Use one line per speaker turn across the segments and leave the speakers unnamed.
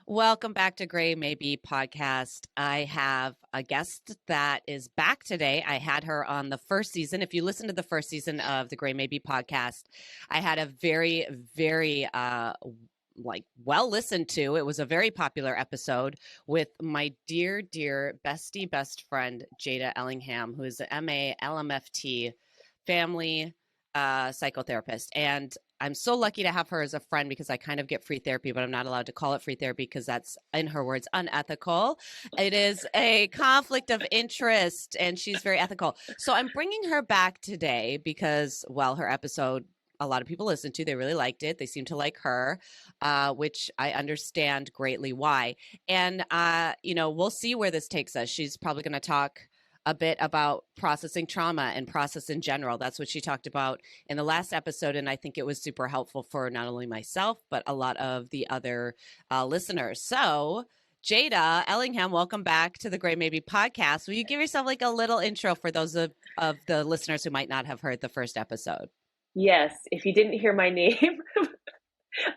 Welcome back to Gray Maybe podcast. I have a guest that is back today. I had her on the first season. If you listen to the first season of the Gray Maybe podcast, I had a very, very well listened to. It was a very popular episode with my dear, dear bestie, best friend, Jaayda Ellingham, who is an MA LMFT family psychotherapist. And I'm so lucky to have her as a friend because I kind of get free therapy, but I'm not allowed to call it free therapy because that's, in her words, unethical. It is a conflict of interest, and she's very ethical. So I'm bringing her back today because, well, her episode, a lot of people listened to. They really liked it. They seem to like her, which I understand greatly why. And, we'll see where this takes us. She's probably going to talk a bit about processing trauma and process in general. That's what she talked about in the last episode. And I think it was super helpful for not only myself, but a lot of the other listeners. So Jaayda Ellingham, welcome back to the Gray Maybe podcast. Will you give yourself like a little intro for those of the listeners who might not have heard the first episode?
Yes. If you didn't hear my name,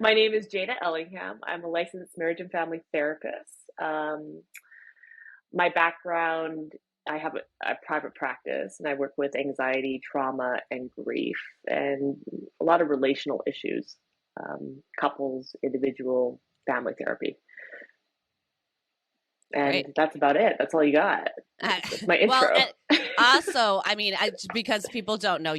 my name is Jaayda Ellingham. I'm a licensed marriage and family therapist. My background, I have a private practice and I work with anxiety, trauma, and grief, and a lot of relational issues, couples, individual, family therapy. And
Great.
That's about it. That's all you got. That's my intro.
Well, also, because people don't know,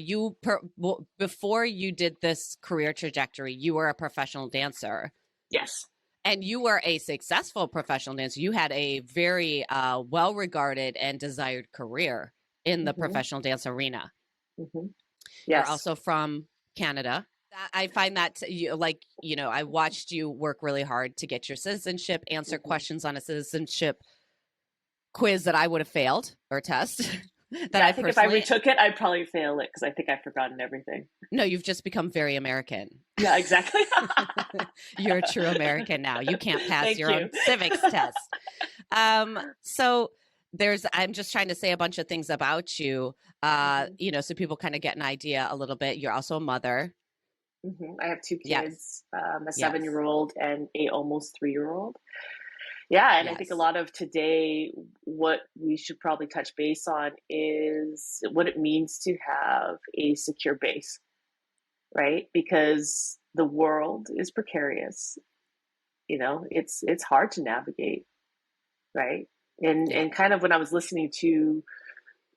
before you did this career trajectory, you were a professional dancer.
Yes.
And you were a successful professional dancer. You had a very well-regarded and desired career in the professional dance arena.
Mm-hmm. Yes.
You're also from Canada. I find that I watched you work really hard to get your citizenship, answer questions on a citizenship quiz that I would have failed, or test.
I think if I retook it, I'd probably fail it because I think I've forgotten everything.
No, you've just become very American.
Yeah, exactly.
You're a true American now. You can't pass your own civics test. So I'm just trying to say a bunch of things about you, so people kind of get an idea a little bit. You're also a mother.
Mm-hmm. I have two kids, a 7-year-old and a almost 3-year-old. Yeah. And I think a lot of today, what we should probably touch base on is what it means to have a secure base, right? Because the world is precarious. It's hard to navigate, right? And kind of when I was listening to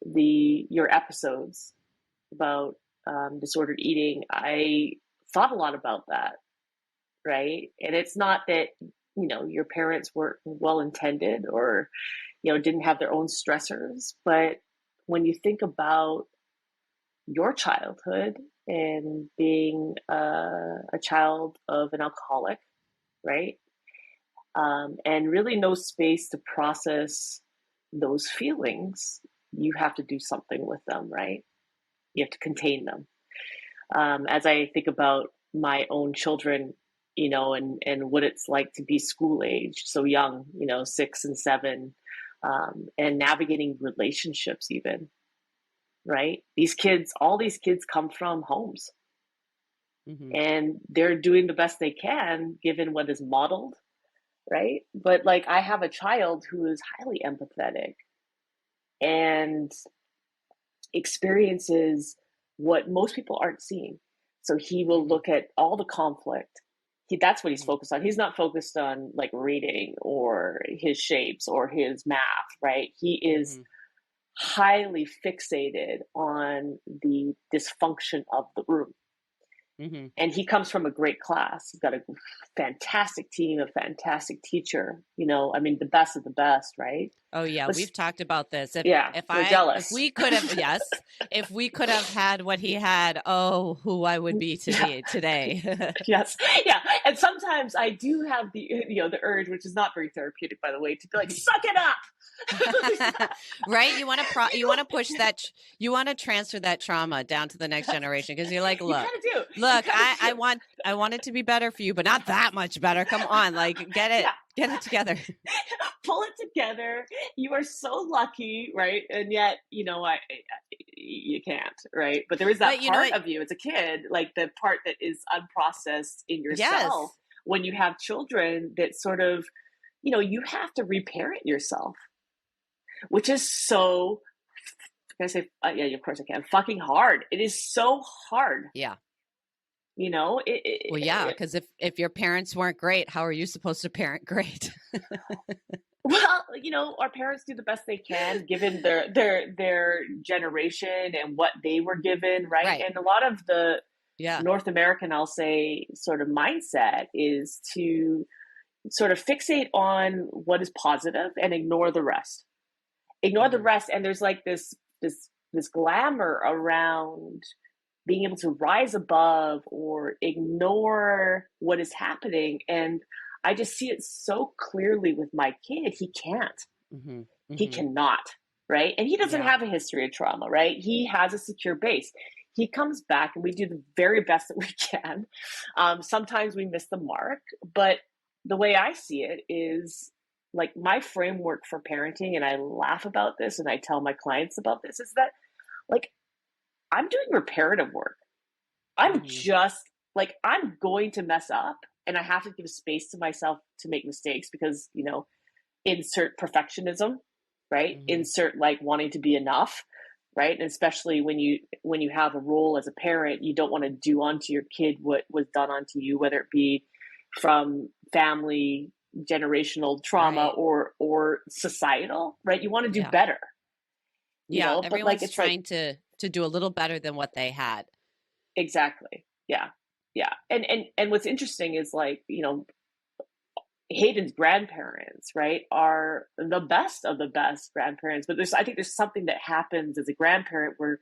your episodes about disordered eating, I thought a lot about that, right? And it's not that your parents weren't well-intended or, didn't have their own stressors. But when you think about your childhood and being a child of an alcoholic, right? And really no space to process those feelings, you have to do something with them, right? You have to contain them. As I think about my own children, and what it's like to be school age, so young, 6 and 7, and navigating relationships even, right? All these kids come from homes, and they're doing the best they can given what is modeled, right? But I have a child who is highly empathetic and experiences what most people aren't seeing. So he will look at all the conflict. That's what he's focused on. He's not focused on reading or his shapes or his math, right? He is highly fixated on the dysfunction of the room. And he comes from a great class. He's got a fantastic team, a fantastic teacher, the best of the best, right?
Oh yeah, we've talked about this.
Jealous.
If we could have, if we could have had what he had, who I would be today.
Yes, yeah. And sometimes I do have the urge, which is not very therapeutic, by the way, to be suck it up.
Right? You want to push that. You want to transfer that trauma down to the next generation because you're like, look, I want it to be better for you, but not that much better. Come on, get it together.
Pull it together. You are so lucky, right? And yet, you can't, right? But there is that part of you as a kid, the part that is unprocessed in yourself, when you have children that sort of, you have to reparent yourself, which is so, can I say, yeah, of course I can, fucking hard. It is so hard.
Yeah.
Well,
yeah, because if your parents weren't great, how are you supposed to parent great?
Well, our parents do the best they can given their generation and what they were given, right? And a lot of the North American, I'll say, sort of mindset is to sort of fixate on what is positive and ignore the rest. Ignore the rest, and there's like this glamour around being able to rise above or ignore what is happening. And I just see it so clearly with my kid. He can't. He cannot, right? And he doesn't have a history of trauma, right? He has a secure base. He comes back and we do the very best that we can. Sometimes we miss the mark, but the way I see it is like my framework for parenting, and I laugh about this and I tell my clients about this, is that like I'm doing reparative work. I'm just like, I'm going to mess up and I have to give space to myself to make mistakes because, insert perfectionism, right? Insert like wanting to be enough, right? And especially when you have a role as a parent, you don't want to do onto your kid what was done onto you, whether it be from family, generational trauma, or societal, right? You want to do better.
Everyone's but like, it's trying to do a little better than what they had.
Exactly. Yeah. And what's interesting is like, Hayden's grandparents, right, are the best of the best grandparents. But I think there's something that happens as a grandparent where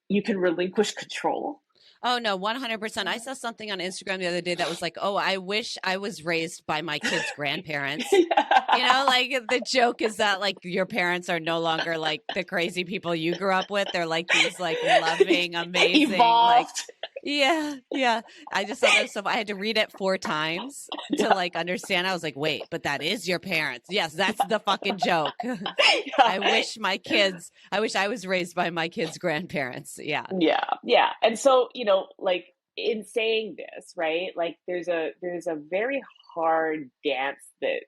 you can relinquish control.
Oh, no, 100%. I saw something on Instagram the other day that was like, oh, I wish I was raised by my kids' grandparents. Like the joke is that like your parents are no longer like the crazy people you grew up with. They're like these like loving, amazing,
evolved.
Yeah. I just saw that stuff. I had to read it 4 times to like understand. I was like, wait, but that is your parents. Yes, that's the fucking joke. I wish I was raised by my kids' grandparents. Yeah.
And so, like in saying this, right, like there's a very hard dance that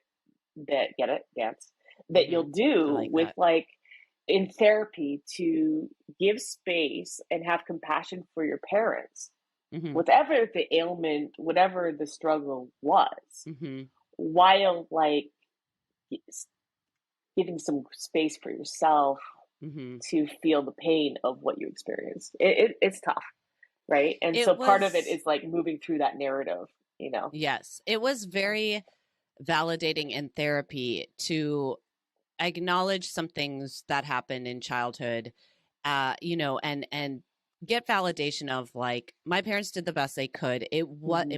you'll do like with that. Like in therapy to give space and have compassion for your parents, whatever the ailment, whatever the struggle was, while like giving some space for yourself to feel the pain of what you experienced. It's tough, right? And so part of it is like moving through that narrative,
Yes, it was very validating in therapy to acknowledge some things that happened in childhood, and get validation of like my parents did the best they could. It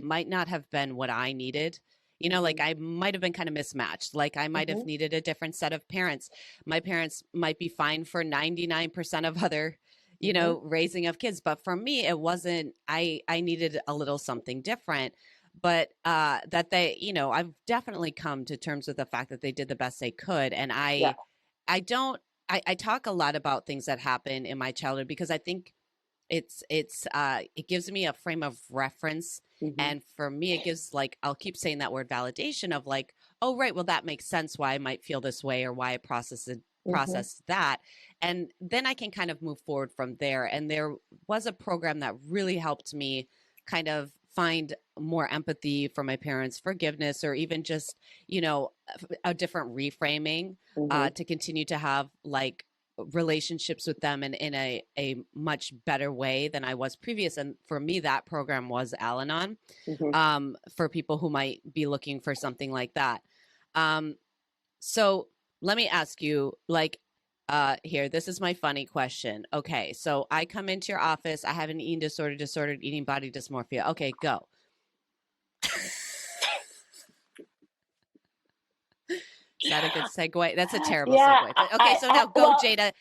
might not have been what I needed. Like I might have been kind of mismatched. Like I might have needed a different set of parents. My parents might be fine for 99% of other, raising of kids. But for me, it wasn't, I needed a little something different. But that they, I've definitely come to terms with the fact that they did the best they could. And I talk a lot about things that happen in my childhood because I think it gives me a frame of reference. And for me, it gives like, I'll keep saying that word validation of like, oh, right. Well, that makes sense why I might feel this way or why I process that. And then I can kind of move forward from there. And there was a program that really helped me kind of find more empathy for my parents, forgiveness, or even just, a different reframing to continue to have like relationships with them in a much better way than I was previous. And for me, that program was Al-Anon, for people who might be looking for something like that. So let me ask you, like, here, this is my funny question. Okay, so I come into your office. I have an eating disorder, disordered eating, body dysmorphia. Okay, go. Is that a good segue? That's a terrible segue. Okay, so now go, Jaayda.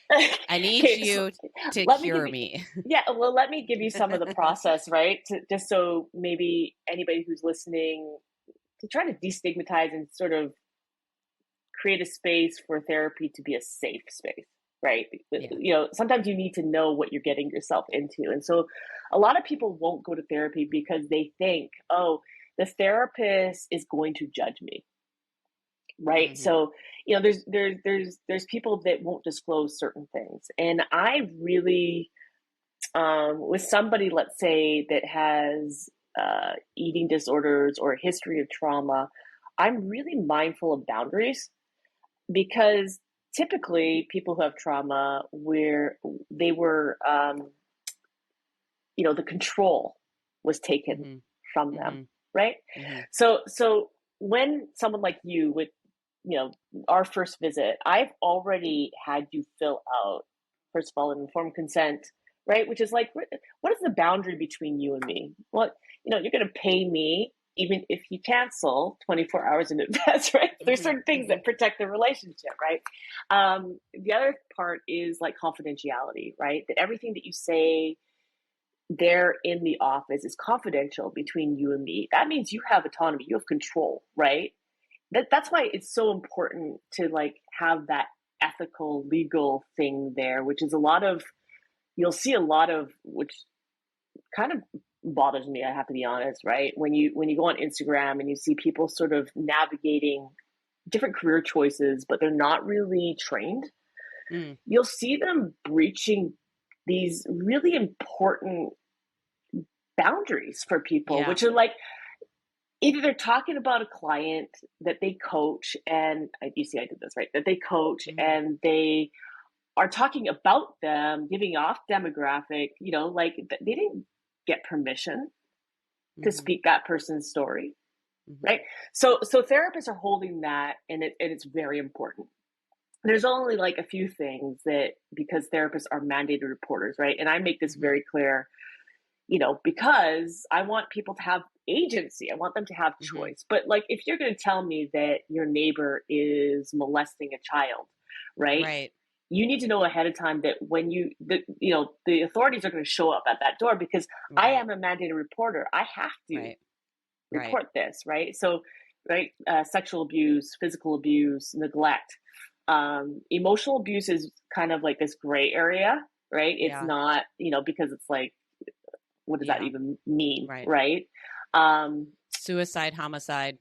I need you to cure me.
Yeah, well, let me give you some of the process, right? Just so maybe anybody who's listening to try to destigmatize and sort of create a space for therapy to be a safe space, right? Yeah. Sometimes you need to know what you're getting yourself into. And so a lot of people won't go to therapy because they think, oh, the therapist is going to judge me, right?
Mm-hmm.
So, there's people that won't disclose certain things. And I really, with somebody, let's say, that has eating disorders or a history of trauma, I'm really mindful of boundaries, because typically people who have trauma, where they were, the control was taken
Mm-hmm.
from
Mm-hmm.
them, right?
Mm-hmm.
So when someone like you would, our first visit, I've already had you fill out, first of all, an informed consent, right? Which is like, what is the boundary between you and me? Well, you're going to pay me even if you cancel 24 hours in advance, right? There's certain things that protect the relationship, right? The other part is like confidentiality, right? That everything that you say there in the office is confidential between you and me. That means you have autonomy, you have control, right? That's why it's so important to like have that ethical legal thing there, which is you'll see a lot of, which kind of bothers me, I have to be honest, right? When you go on Instagram and you see people sort of navigating different career choices, but they're not really trained, you'll see them breaching these really important boundaries for people, which are like, either they're talking about a client that they coach, and you see I did this, right? That they coach, and they are talking about them, giving off demographic, like they didn't get permission to speak that person's story, right? So therapists are holding that, and it's very important. There's only like a few things that, because therapists are mandated reporters, right? And I make this very clear, because I want people to have agency. I want them to have choice. But like, if you're going to tell me that your neighbor is molesting a child, right? You need to know ahead of time that when the authorities are going to show up at that door, because I am a mandated reporter. I have to report this, right? So, right, sexual abuse, physical abuse, neglect, emotional abuse is kind of like this gray area, right? It's not, because it's like, what does that even mean, right?
Suicide, homicide.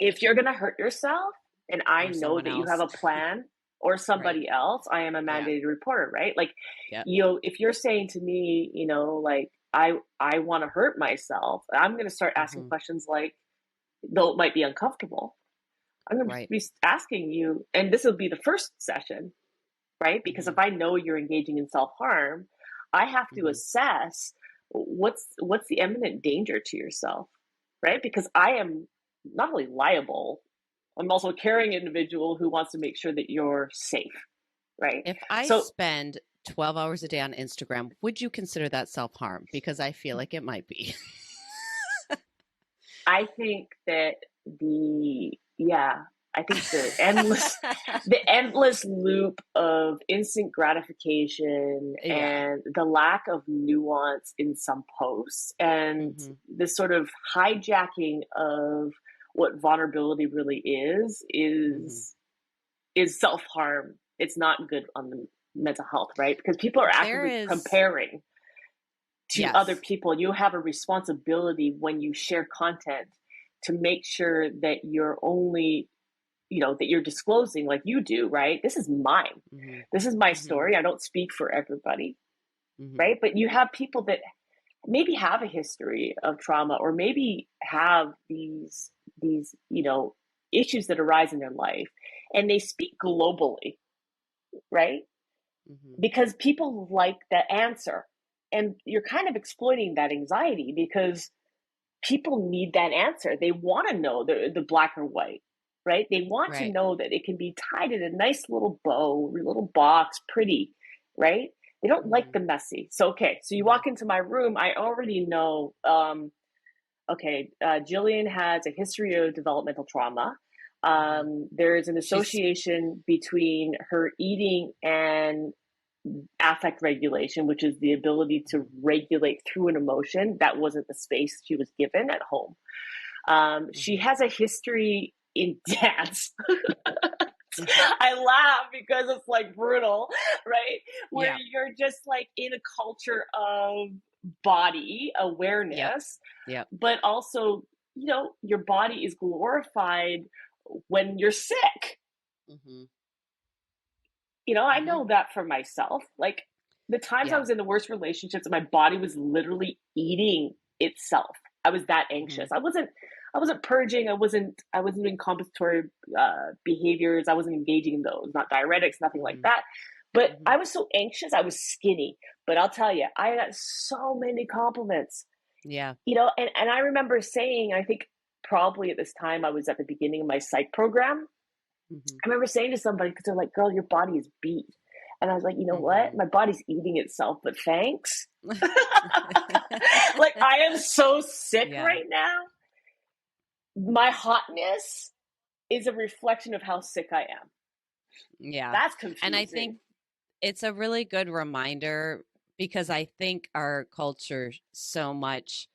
If you're going to hurt yourself, and I know that you have a plan, or somebody else, I am a mandated reporter, right? Like, if you're saying to me, like, I want to hurt myself, I'm going to start asking questions like, though it might be uncomfortable, I'm going to be asking you, and this will be the first session, right? Because if I know you're engaging in self-harm, I have to assess what's the imminent danger to yourself, right? Because I am not only liable, I'm also a caring individual who wants to make sure that you're safe, right?
If I spend 12 hours a day on Instagram, would you consider that self-harm? Because I feel like it might be.
I think that the endless loop of instant gratification and the lack of nuance in some posts, and this sort of hijacking of what vulnerability really is self-harm. It's not good on the mental health, right? Because people are actively comparing to other people. You have a responsibility when you share content to make sure that you're only, that you're disclosing, like you do, right? This is mine. This is my story. I don't speak for everybody, right? But you have people that maybe have a history of trauma, or maybe have these issues that arise in their life, and they speak globally, right? Because people like the answer. And you're kind of exploiting that anxiety, because people need that answer. They want to know the black or white, right? They want to know that it can be tied in a nice little bow, a little box, pretty, right? They don't like the messy. So you walk into my room, I already know, Jillian has a history of developmental trauma. There's an association between her eating and affect regulation, which is the ability to regulate through an emotion. That wasn't the space she was given at home. She has a history in dance. I laugh because it's like brutal, right? Where you're just like in a culture of body awareness, but also your body is glorified when you're sick.
Mm-hmm.
I know that for myself. Like the times I was in the worst relationships, my body was literally eating itself. I was that anxious. I wasn't purging. I wasn't doing compensatory behaviors. I wasn't engaging in those, not diuretics, nothing like that. But I was so anxious. I was skinny. But I'll tell you, I got so many compliments.
Yeah.
And I remember saying, I think probably at this time I was at the beginning of my psych program. I remember saying to somebody, because they're like, girl, your body is beat. And I was like, you know what? My body's eating itself, but thanks. Like, I am so sick right now. My hotness is a reflection of how sick I am.
Yeah.
That's confusing.
And I think it's a really good reminder, because I think our culture so much,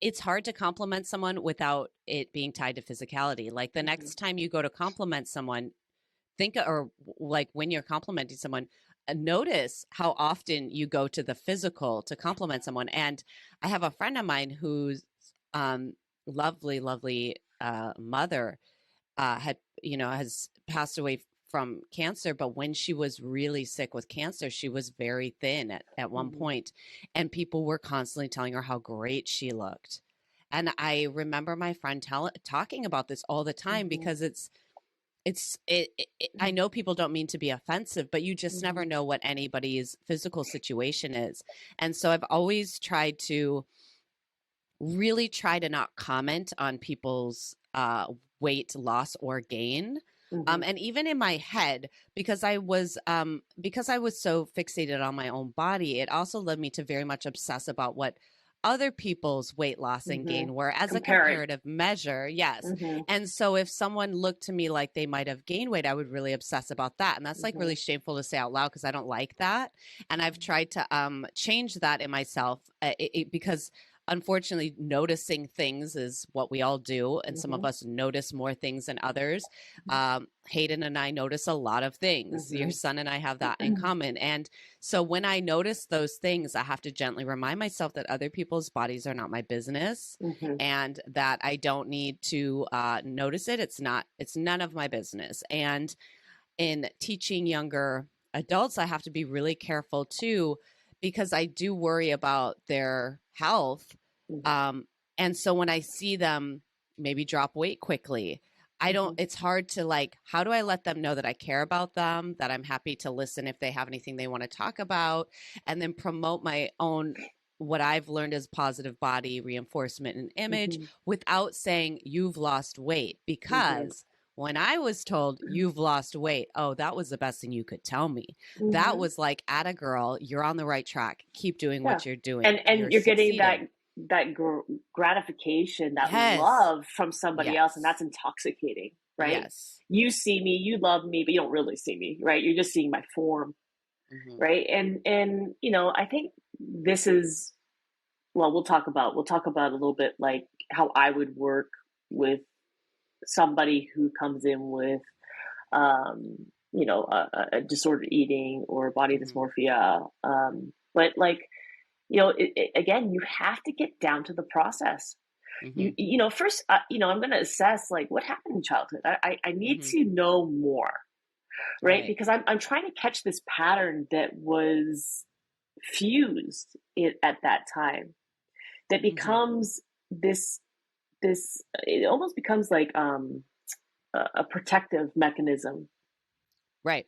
it's hard to compliment someone without it being tied to physicality. Like the next time you go to compliment someone, when you're complimenting someone, notice how often you go to the physical to compliment someone. And I have a friend of mine whose lovely mother has passed away from cancer, but when she was really sick with cancer, she was very thin at one point, and people were constantly telling her how great she looked. And I remember my friend talking about this all the time, because I know people don't mean to be offensive, but you just never know what anybody's physical situation is. And so I've always tried to really try to not comment on people's weight loss or gain. And even in my head, because I was so fixated on my own body, it also led me to very much obsess about what other people's weight loss and gain were as a comparative measure. Yes. And so if someone looked to me like they might have gained weight, I would really obsess about that. And that's like really shameful to say out loud, because I don't like that. And I've tried to change that in myself because unfortunately, noticing things is what we all do. And some of us notice more things than others. Hayden and I notice a lot of things. Your son and I have that in common. And so when I notice those things, I have to gently remind myself that other people's bodies are not my business, and that I don't need to notice it. It's none of my business. And in teaching younger adults, I have to be really careful too, because I do worry about their health. And so when I see them maybe drop weight quickly, it's hard to how do I let them know that I care about them, that I'm happy to listen if they have anything they want to talk about, and then promote my own, what I've learned as positive body reinforcement and image, without saying you've lost weight, because when I was told you've lost weight, oh, that was the best thing you could tell me. That was like, atta girl, you're on the right track. Keep doing what you're doing.
And you're getting that gratification, that love from somebody else, and that's intoxicating, right?
Yes.
You see me, you love me, but you don't really see me, right? You're just seeing my form, right? And I think this is, well, we'll talk about a little bit like how I would work with somebody who comes in with a disordered eating or body dysmorphia, but again, you have to get down to the process. First, I'm going to assess what happened in childhood. I need to know more, right? Because I'm trying to catch this pattern that was fused at that time, that becomes this. It almost becomes like a protective mechanism,
right?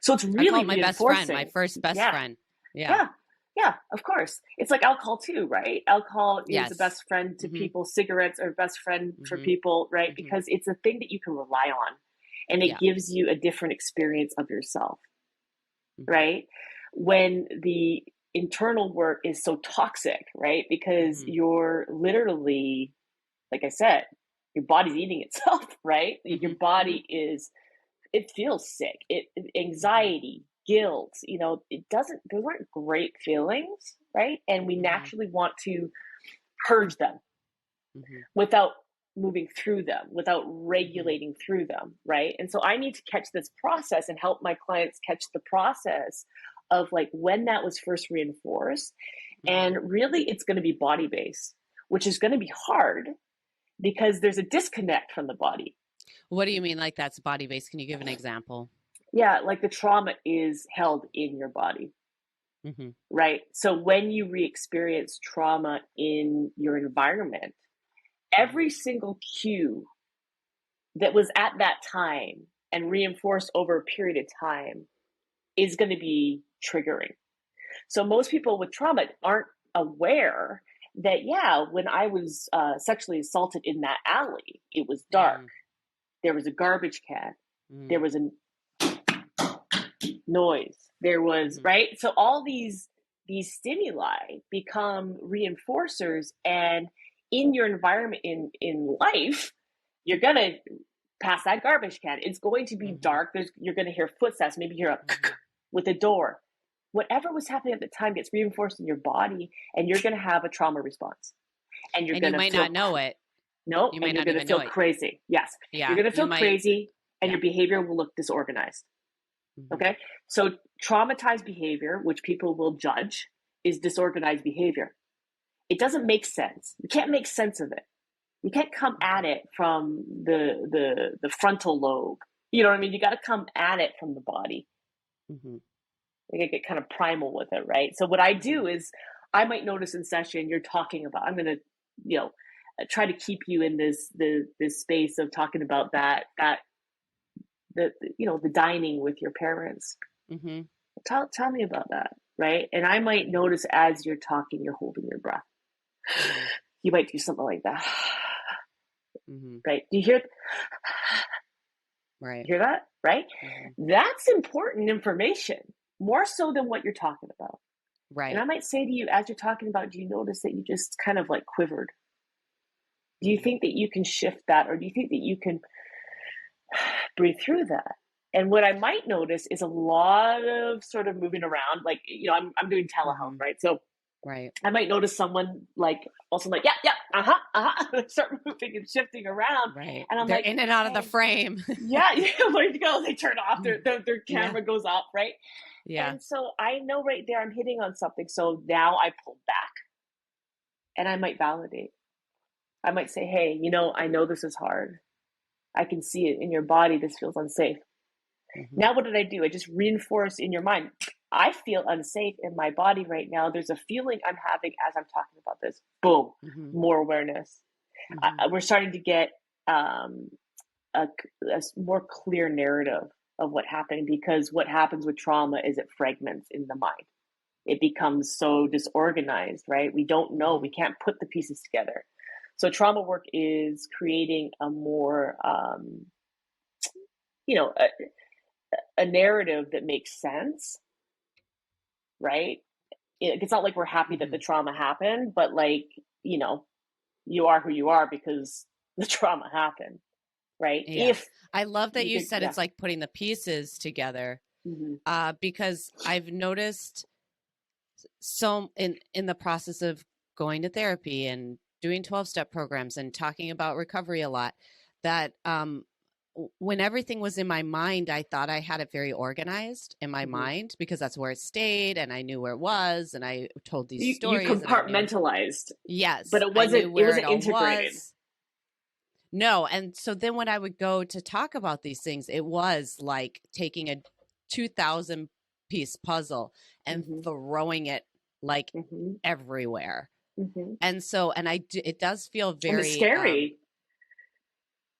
So it's really
I call it my best friend, my first best friend.
Yeah, of course. It's like alcohol too, right? Alcohol is the best friend to people. Cigarettes are best friend for people, right? Because it's a thing that you can rely on, and it gives you a different experience of yourself, right? When the internal work is so toxic, right? Because you're literally, like I said, your body's eating itself, right? Your body it feels sick. Anxiety, guilt, those aren't great feelings, right? And we naturally want to purge them without moving through them, without regulating through them, right? And so I need to catch this process and help my clients catch the process of when that was first reinforced. And really, it's going to be body based. which is going to be hard because there's a disconnect from the body.
What do you mean like that's body-based? Can you give an example?
Yeah, like the trauma is held in your body, right? So when you re-experience trauma in your environment, every single cue that was at that time and reinforced over a period of time is going to be triggering. So most people with trauma aren't aware that, yeah, when I was sexually assaulted in that alley, it was dark. There was a garbage can. There was a noise. There was, right? So all these stimuli become reinforcers, and in your environment in life, you're going to pass that garbage can. It's going to be dark. You're going to hear footsteps. Maybe you're with a door. Whatever was happening at the time gets reinforced in your body, and you're going to have a trauma response. And you're going to
might not know it.
No, and you're going to feel crazy. Yes.
Yeah.
You're going to feel crazy, and your behavior will look disorganized. Okay. So traumatized behavior, which people will judge, is disorganized behavior. It doesn't make sense. You can't make sense of it. You can't come at it from the frontal lobe. You know what I mean? You got to come at it from the body. You got to get kind of primal with it, right? So what I do is I might notice in session you're talking about, I'm going to, try to keep you in this space of talking about the dining with your parents. Tell me about that, right? And I might notice as you're talking, you're holding your breath. You might do something like that. Right? Do you hear?
Right.
Hear that? Right? That's important information, more so than what you're talking about.
Right.
And I might say to you, as you're talking about, do you notice that you just kind of like quivered? Do you think that you can shift that, or do you think that you can breathe through that? And what I might notice is a lot of sort of moving around. Like, I'm doing telehealth, right? So I might notice someone like also like, start moving and shifting around.
Right.
And I'm
They're
like,
in and out of the frame.
where to go? They turn off, their camera goes off, right?
Yeah.
And so I know right there I'm hitting on something. So now I pull back and I might validate. I might say, hey, I know this is hard. I can see it in your body. This feels unsafe. Now, what did I do? I just reinforced in your mind. I feel unsafe in my body right now. There's a feeling I'm having as I'm talking about this. Boom, more awareness. We're starting to get a more clear narrative of what happened, because what happens with trauma is it fragments in the mind. It becomes so disorganized, right? We don't know. We can't put the pieces together. So trauma work is creating a more, a narrative that makes sense, right? It's not like we're happy that the trauma happened, but like, you are who you are because the trauma happened, right?
Yeah. I love that you said it's like putting the pieces together, because I've noticed in the process of going to therapy and doing 12-step programs and talking about recovery a lot, that when everything was in my mind, I thought I had it very organized in my mind because that's where it stayed and I knew where it was and I told these stories.
You compartmentalized.
Yes.
But it wasn't integrated.
No. And so then when I would go to talk about these things, it was like taking a 2,000 piece puzzle and throwing it like everywhere. And so, it does feel very
and it's scary.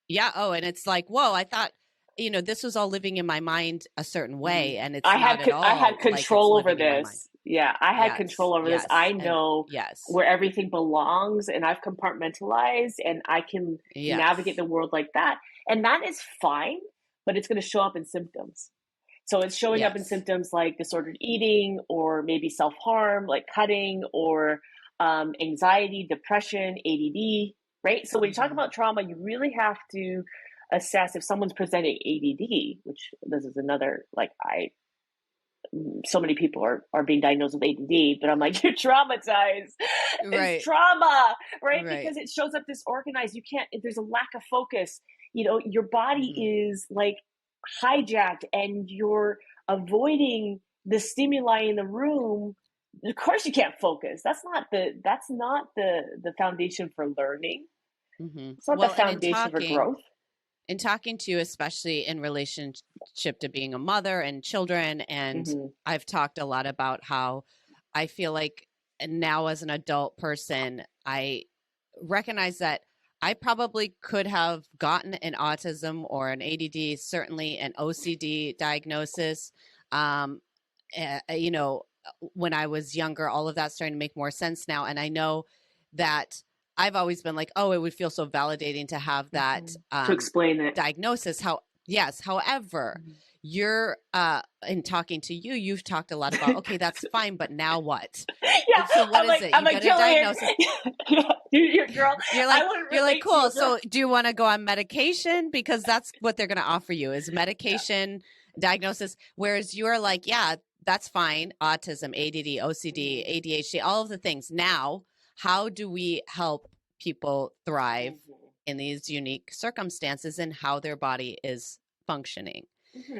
Yeah. Oh, and it's like, whoa, I thought, this was all living in my mind a certain way. And it's
I
not
had
at all.
I had control over this. Yeah. I had control over this. I
and,
know where everything belongs, and I've compartmentalized, and I can navigate the world like that. And that is fine, but it's going to show up in symptoms. So it's showing up in symptoms like disordered eating, or maybe self-harm, like cutting, or anxiety, depression, ADD, right? So when you talk about trauma, you really have to assess if someone's presenting ADD, which this is another, so many people are being diagnosed with ADD, but I'm like, you're traumatized. It's trauma, right? Because it shows up disorganized. There's a lack of focus. Your body is like hijacked, and you're avoiding the stimuli in the room of course you can't focus. That's not the foundation for learning.
Mm-hmm.
It's not
Well,
the foundation for growth.
In talking to you, especially in relationship to being a mother and children, and I've talked a lot about how I feel like now as an adult person, I recognize that I probably could have gotten an autism or an ADD, certainly an OCD diagnosis. You know, when I was younger, all of that's starting to make more sense now. And I know that I've always been like, oh, it would feel so validating to have that
to explain it.
Diagnosis. However, you're in talking to you, you've talked a lot about, okay, that's fine, but now what?
Yeah.
So what is it? You get a diagnosis. You're like, cool. So do you want to go on medication? Because that's what they're going to offer you is medication, diagnosis. Whereas you're like, yeah, that's fine. Autism, ADD, OCD, ADHD, all of the things. Now, how do we help people thrive in these unique circumstances and how their body is functioning?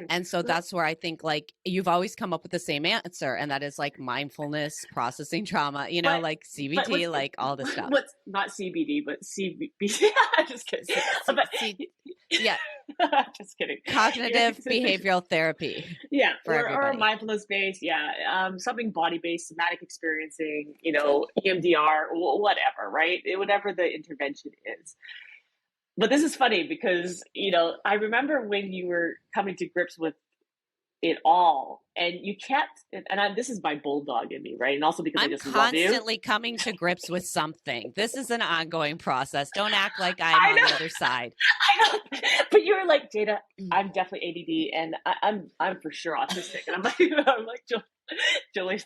And so that's where I think like you've always come up with the same answer, and that is like mindfulness, processing trauma, you know, like CBT, like all this stuff.
What's not CBD, but CBT. Just kidding.
Yeah.
Just kidding.
Cognitive behavioral therapy.
Yeah. Or mindfulness based. Yeah. Something body based, somatic experiencing, you know, EMDR, whatever, right? Whatever the intervention is. But this is funny because, you know, I remember when you were coming to grips with it all and you kept, this is my bulldog in me, right? And also because I just love you. I'm
constantly coming to grips with something. This is an ongoing process. Don't act like I'm on the other side.
I know. But you were like, Jaayda, I'm definitely ADD and I'm for sure autistic. And I'm like, Julie,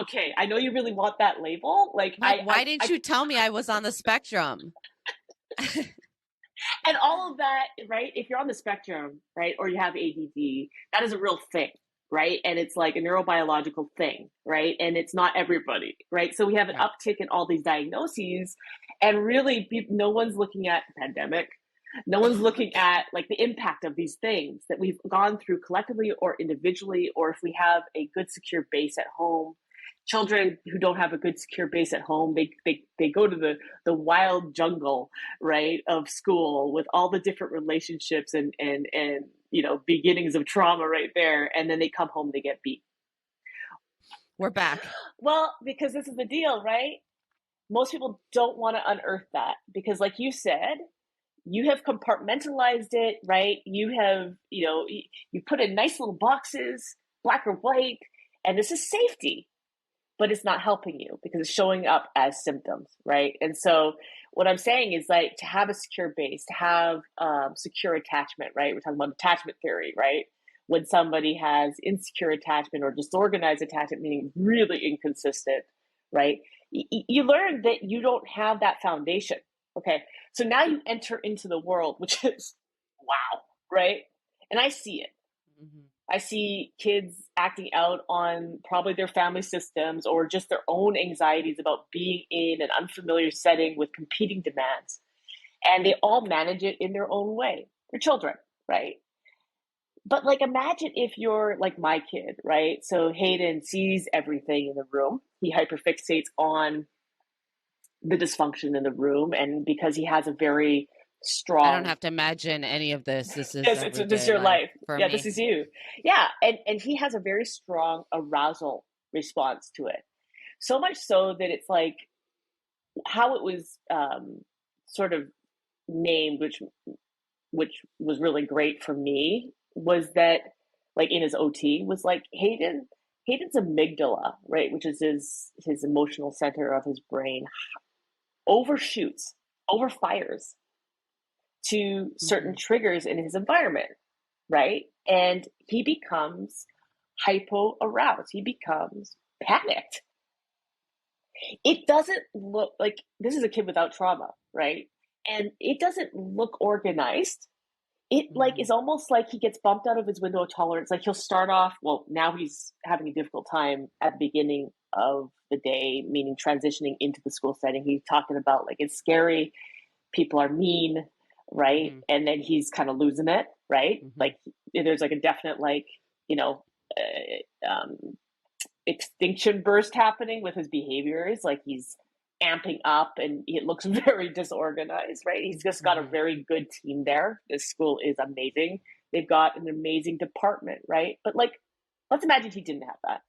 okay, I know you really want that label. Like,
why didn't you tell me I was on the spectrum?
And all of that, right? If you're on the spectrum, right, or you have ADD, that is a real thing, right? And it's like a neurobiological thing, right? And it's not everybody, right? So we have an uptick in all these diagnoses, and really, no one's looking at the pandemic. No one's looking at like the impact of these things that we've gone through collectively or individually, or if we have a good, secure base at home. Children who don't have a good secure base at home, they go to the wild jungle, right, of school with all the different relationships and you know, beginnings of trauma right there, and then they come home, they get beat.
We're back.
Well, because this is the deal, right? Most people don't want to unearth that because, like you said, you have compartmentalized it, right? You have, you know, you put in nice little boxes, black or white, and this is safety. But it's not helping you because it's showing up as symptoms, right? And so what I'm saying is like to have a secure base, to have secure attachment, right? We're talking about attachment theory, right? When somebody has insecure attachment or disorganized attachment, meaning really inconsistent, right? You learn that you don't have that foundation, okay? So now you enter into the world, which is, wow, right? And I see it. I see kids acting out on probably their family systems or just their own anxieties about being in an unfamiliar setting with competing demands. And they all manage it in their own way. They're children, right? But like, imagine if you're like my kid, right? So Hayden sees everything in the room. He hyperfixates on the dysfunction in the room. And because he has a very strong.
I don't have to imagine any of this. This is
this is your life. Yeah,
me.
This is you. Yeah, and he has a very strong arousal response to it. So much so that it's like how it was sort of named, which was really great for me, was that like in his OT was like Hayden's amygdala, right, which is his emotional center of his brain, overfires to certain triggers in his environment, right? And he becomes hypo-aroused. He becomes panicked. It doesn't look like, this is a kid without trauma, right? And it doesn't look organized. It like is almost like he gets bumped out of his window of tolerance. Like he'll start off, well, now he's having a difficult time at the beginning of the day, meaning transitioning into the school setting. He's talking about like, it's scary. People are mean. Right. And then he's kind of losing it. Right. Like there's like a definite, like, you know, extinction burst happening with his behaviors. Like he's amping up and it looks very disorganized, right? He's just got a very good team there. This school is amazing. They've got an amazing department, right? But like, let's imagine he didn't have that.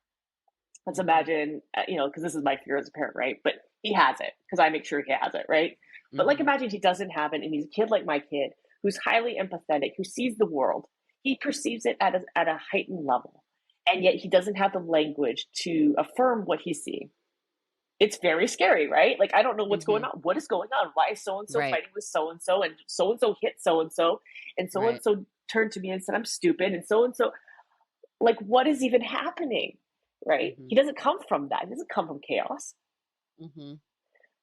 Let's imagine, because this is my fear as a parent, right? But he has it because I make sure he has it, right? But like, imagine he doesn't have it and he's a kid like my kid who's highly empathetic, who sees the world. He perceives it at a heightened level. And yet he doesn't have the language to affirm what he's seeing. It's very scary, right? Like, I don't know what's going on. What is going on? Why is so-and-so fighting with so-and-so and so-and-so hit so-and-so and so-and-so turned to me and said, I'm stupid. And so-and-so, like, what is even happening, right? He doesn't come from that. He doesn't come from chaos,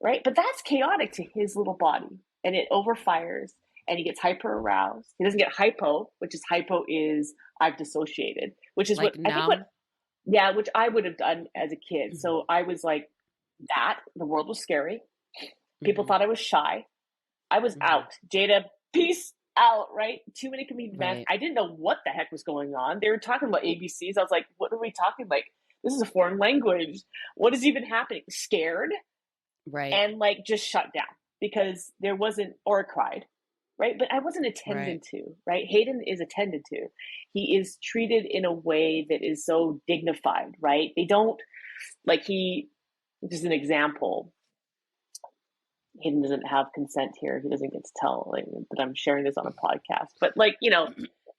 right? But that's chaotic to his little body and it overfires and he gets hyper aroused. He doesn't get hypo, which is I've dissociated, which is like which I would have done as a kid. So I was like, the world was scary. People thought I was shy. I was out. Jaayda, peace out, right? Too many comedic demands. I didn't know what the heck was going on. They were talking about ABCs. I was like, what are we talking? Like, this is a foreign language. What is even happening? Scared. Right. And like just shut down because there wasn't, or cried. Right. But I wasn't attended to, right? Hayden is attended to. He is treated in a way that is so dignified, right? They don't just an example. Hayden doesn't have consent here. He doesn't get to tell that I'm sharing this on a podcast. But like,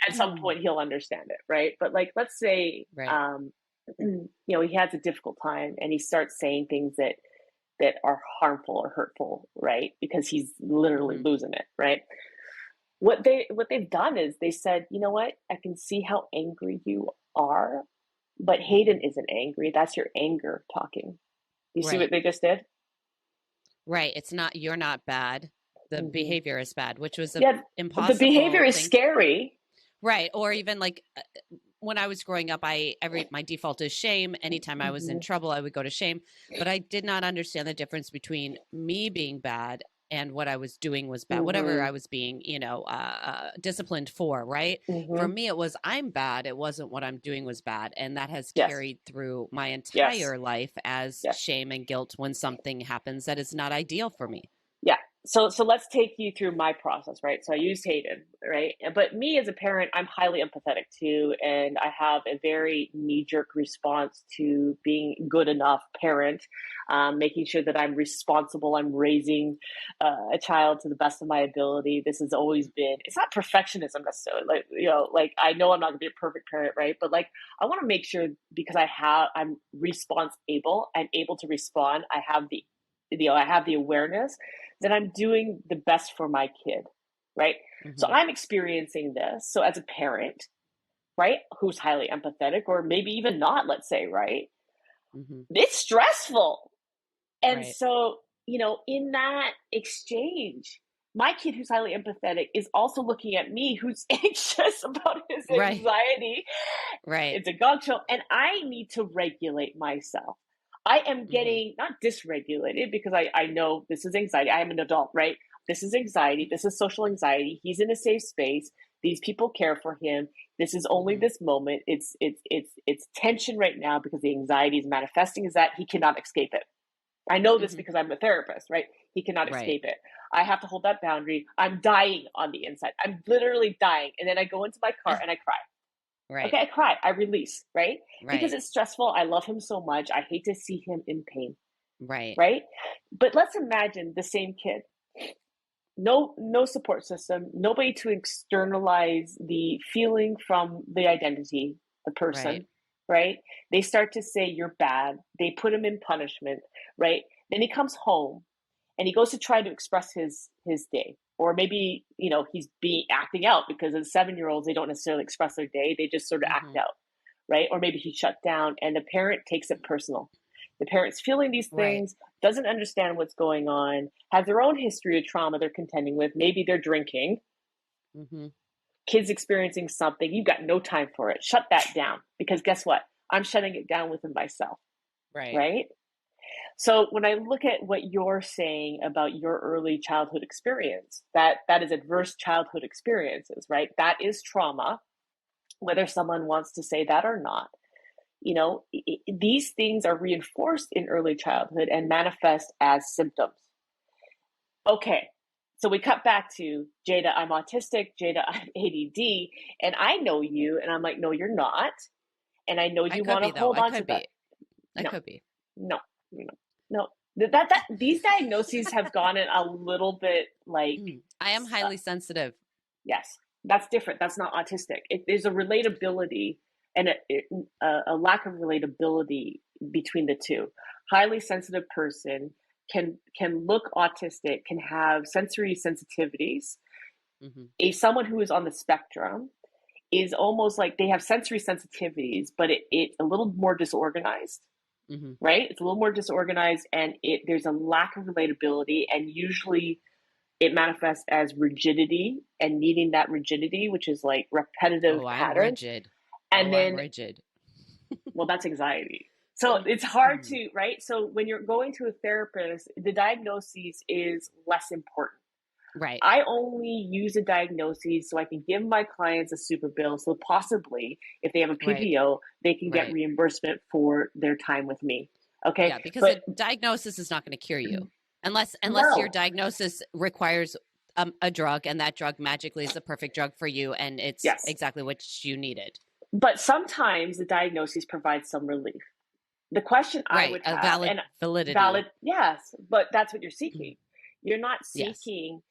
at some point he'll understand it, right? But like, let's say, he has a difficult time and he starts saying things that are harmful or hurtful, right? Because he's literally losing it, right? What they've done is they said, you know what? I can see how angry you are, but Hayden isn't angry. That's your anger talking. You see what they just did?
Right. It's not, you're not bad. The behavior is bad, which was impossible.
The behavior is scary.
Right. Or even like when I was growing up, my default is shame. Anytime I was in trouble, I would go to shame. But I did not understand the difference between me being bad and what I was doing was bad, whatever I was being, disciplined for, right? For me, it was, I'm bad. It wasn't what I'm doing was bad. And that has carried through my entire life as shame and guilt when something happens that is not ideal for me.
Yeah. So let's take you through my process, right? So I used Hayden, right? But me as a parent, I'm highly empathetic too. And I have a very knee-jerk response to being good enough parent, making sure that I'm responsible. I'm raising a child to the best of my ability. This has always been, it's not perfectionism necessarily. Like I know I'm not gonna be a perfect parent, right? But like, I want to make sure because I'm response able, I'm able to respond. I have the awareness that I'm doing the best for my kid, right? So I'm experiencing this. So as a parent, right, who's highly empathetic or maybe even not, let's say, right? It's stressful. And so, in that exchange, my kid who's highly empathetic is also looking at me who's anxious about his anxiety. Right. It's a gong show. And I need to regulate myself. I am getting not dysregulated because I know this is anxiety. I am an adult, right? This is anxiety. This is social anxiety. He's in a safe space. These people care for him. This is only this moment. It's tension right now because the anxiety is manifesting is that he cannot escape it. I know this because I'm a therapist, right? He cannot escape it. I have to hold that boundary. I'm dying on the inside. I'm literally dying. And then I go into my car and I cry. Right. Okay, I cry. I release, right? Because it's stressful. I love him so much. I hate to see him in pain. Right. Right? But let's imagine the same kid. No support system, nobody to externalize the feeling from the identity, the person, right? They start to say you're bad. They put him in punishment, right? Then he comes home and he goes to try to express his day. Or maybe, he's acting out because as 7-year-olds, they don't necessarily express their day. They just sort of act out, right? Or maybe he shut down and the parent takes it personal. The parent's feeling these things, doesn't understand what's going on, has their own history of trauma they're contending with. Maybe they're drinking. Kids experiencing something. You've got no time for it. Shut that down. Because guess what? I'm shutting it down within myself. Right? So when I look at what you're saying about your early childhood experience, that is adverse childhood experiences, right? That is trauma, whether someone wants to say that or not. these things are reinforced in early childhood and manifest as symptoms. Okay, so we cut back to Jaayda, I'm autistic, Jaayda, I'm ADD, and I know you, and I'm like, no, you're not. And I know you want to hold on to that.
I could be.
No. These diagnoses have gone in a little bit like.
I am highly sensitive.
Yes, that's different. That's not autistic. There's a relatability and a lack of relatability between the two. Highly sensitive person can look autistic, can have sensory sensitivities. Someone who is on the spectrum is almost like they have sensory sensitivities, but it's a little more disorganized, right? It's a little more disorganized, and there's a lack of relatability, and usually it manifests as rigidity and needing that rigidity, which is like repetitive patterns.
I'm rigid.
And then
I'm rigid.
Well, that's anxiety. So it's hard to, right? So when you're going to a therapist, the diagnosis is less important.
Right.
I only use a diagnosis so I can give my clients a super bill. So possibly if they have a PPO, they can get reimbursement for their time with me. Okay.
Yeah, because a diagnosis is not going to cure you unless your diagnosis requires a drug, and that drug magically is the perfect drug for you, and it's exactly what you needed.
But sometimes the diagnosis provides some relief. The question I would have,
valid validity.
Yes, but that's what you're seeking. You're not seeking,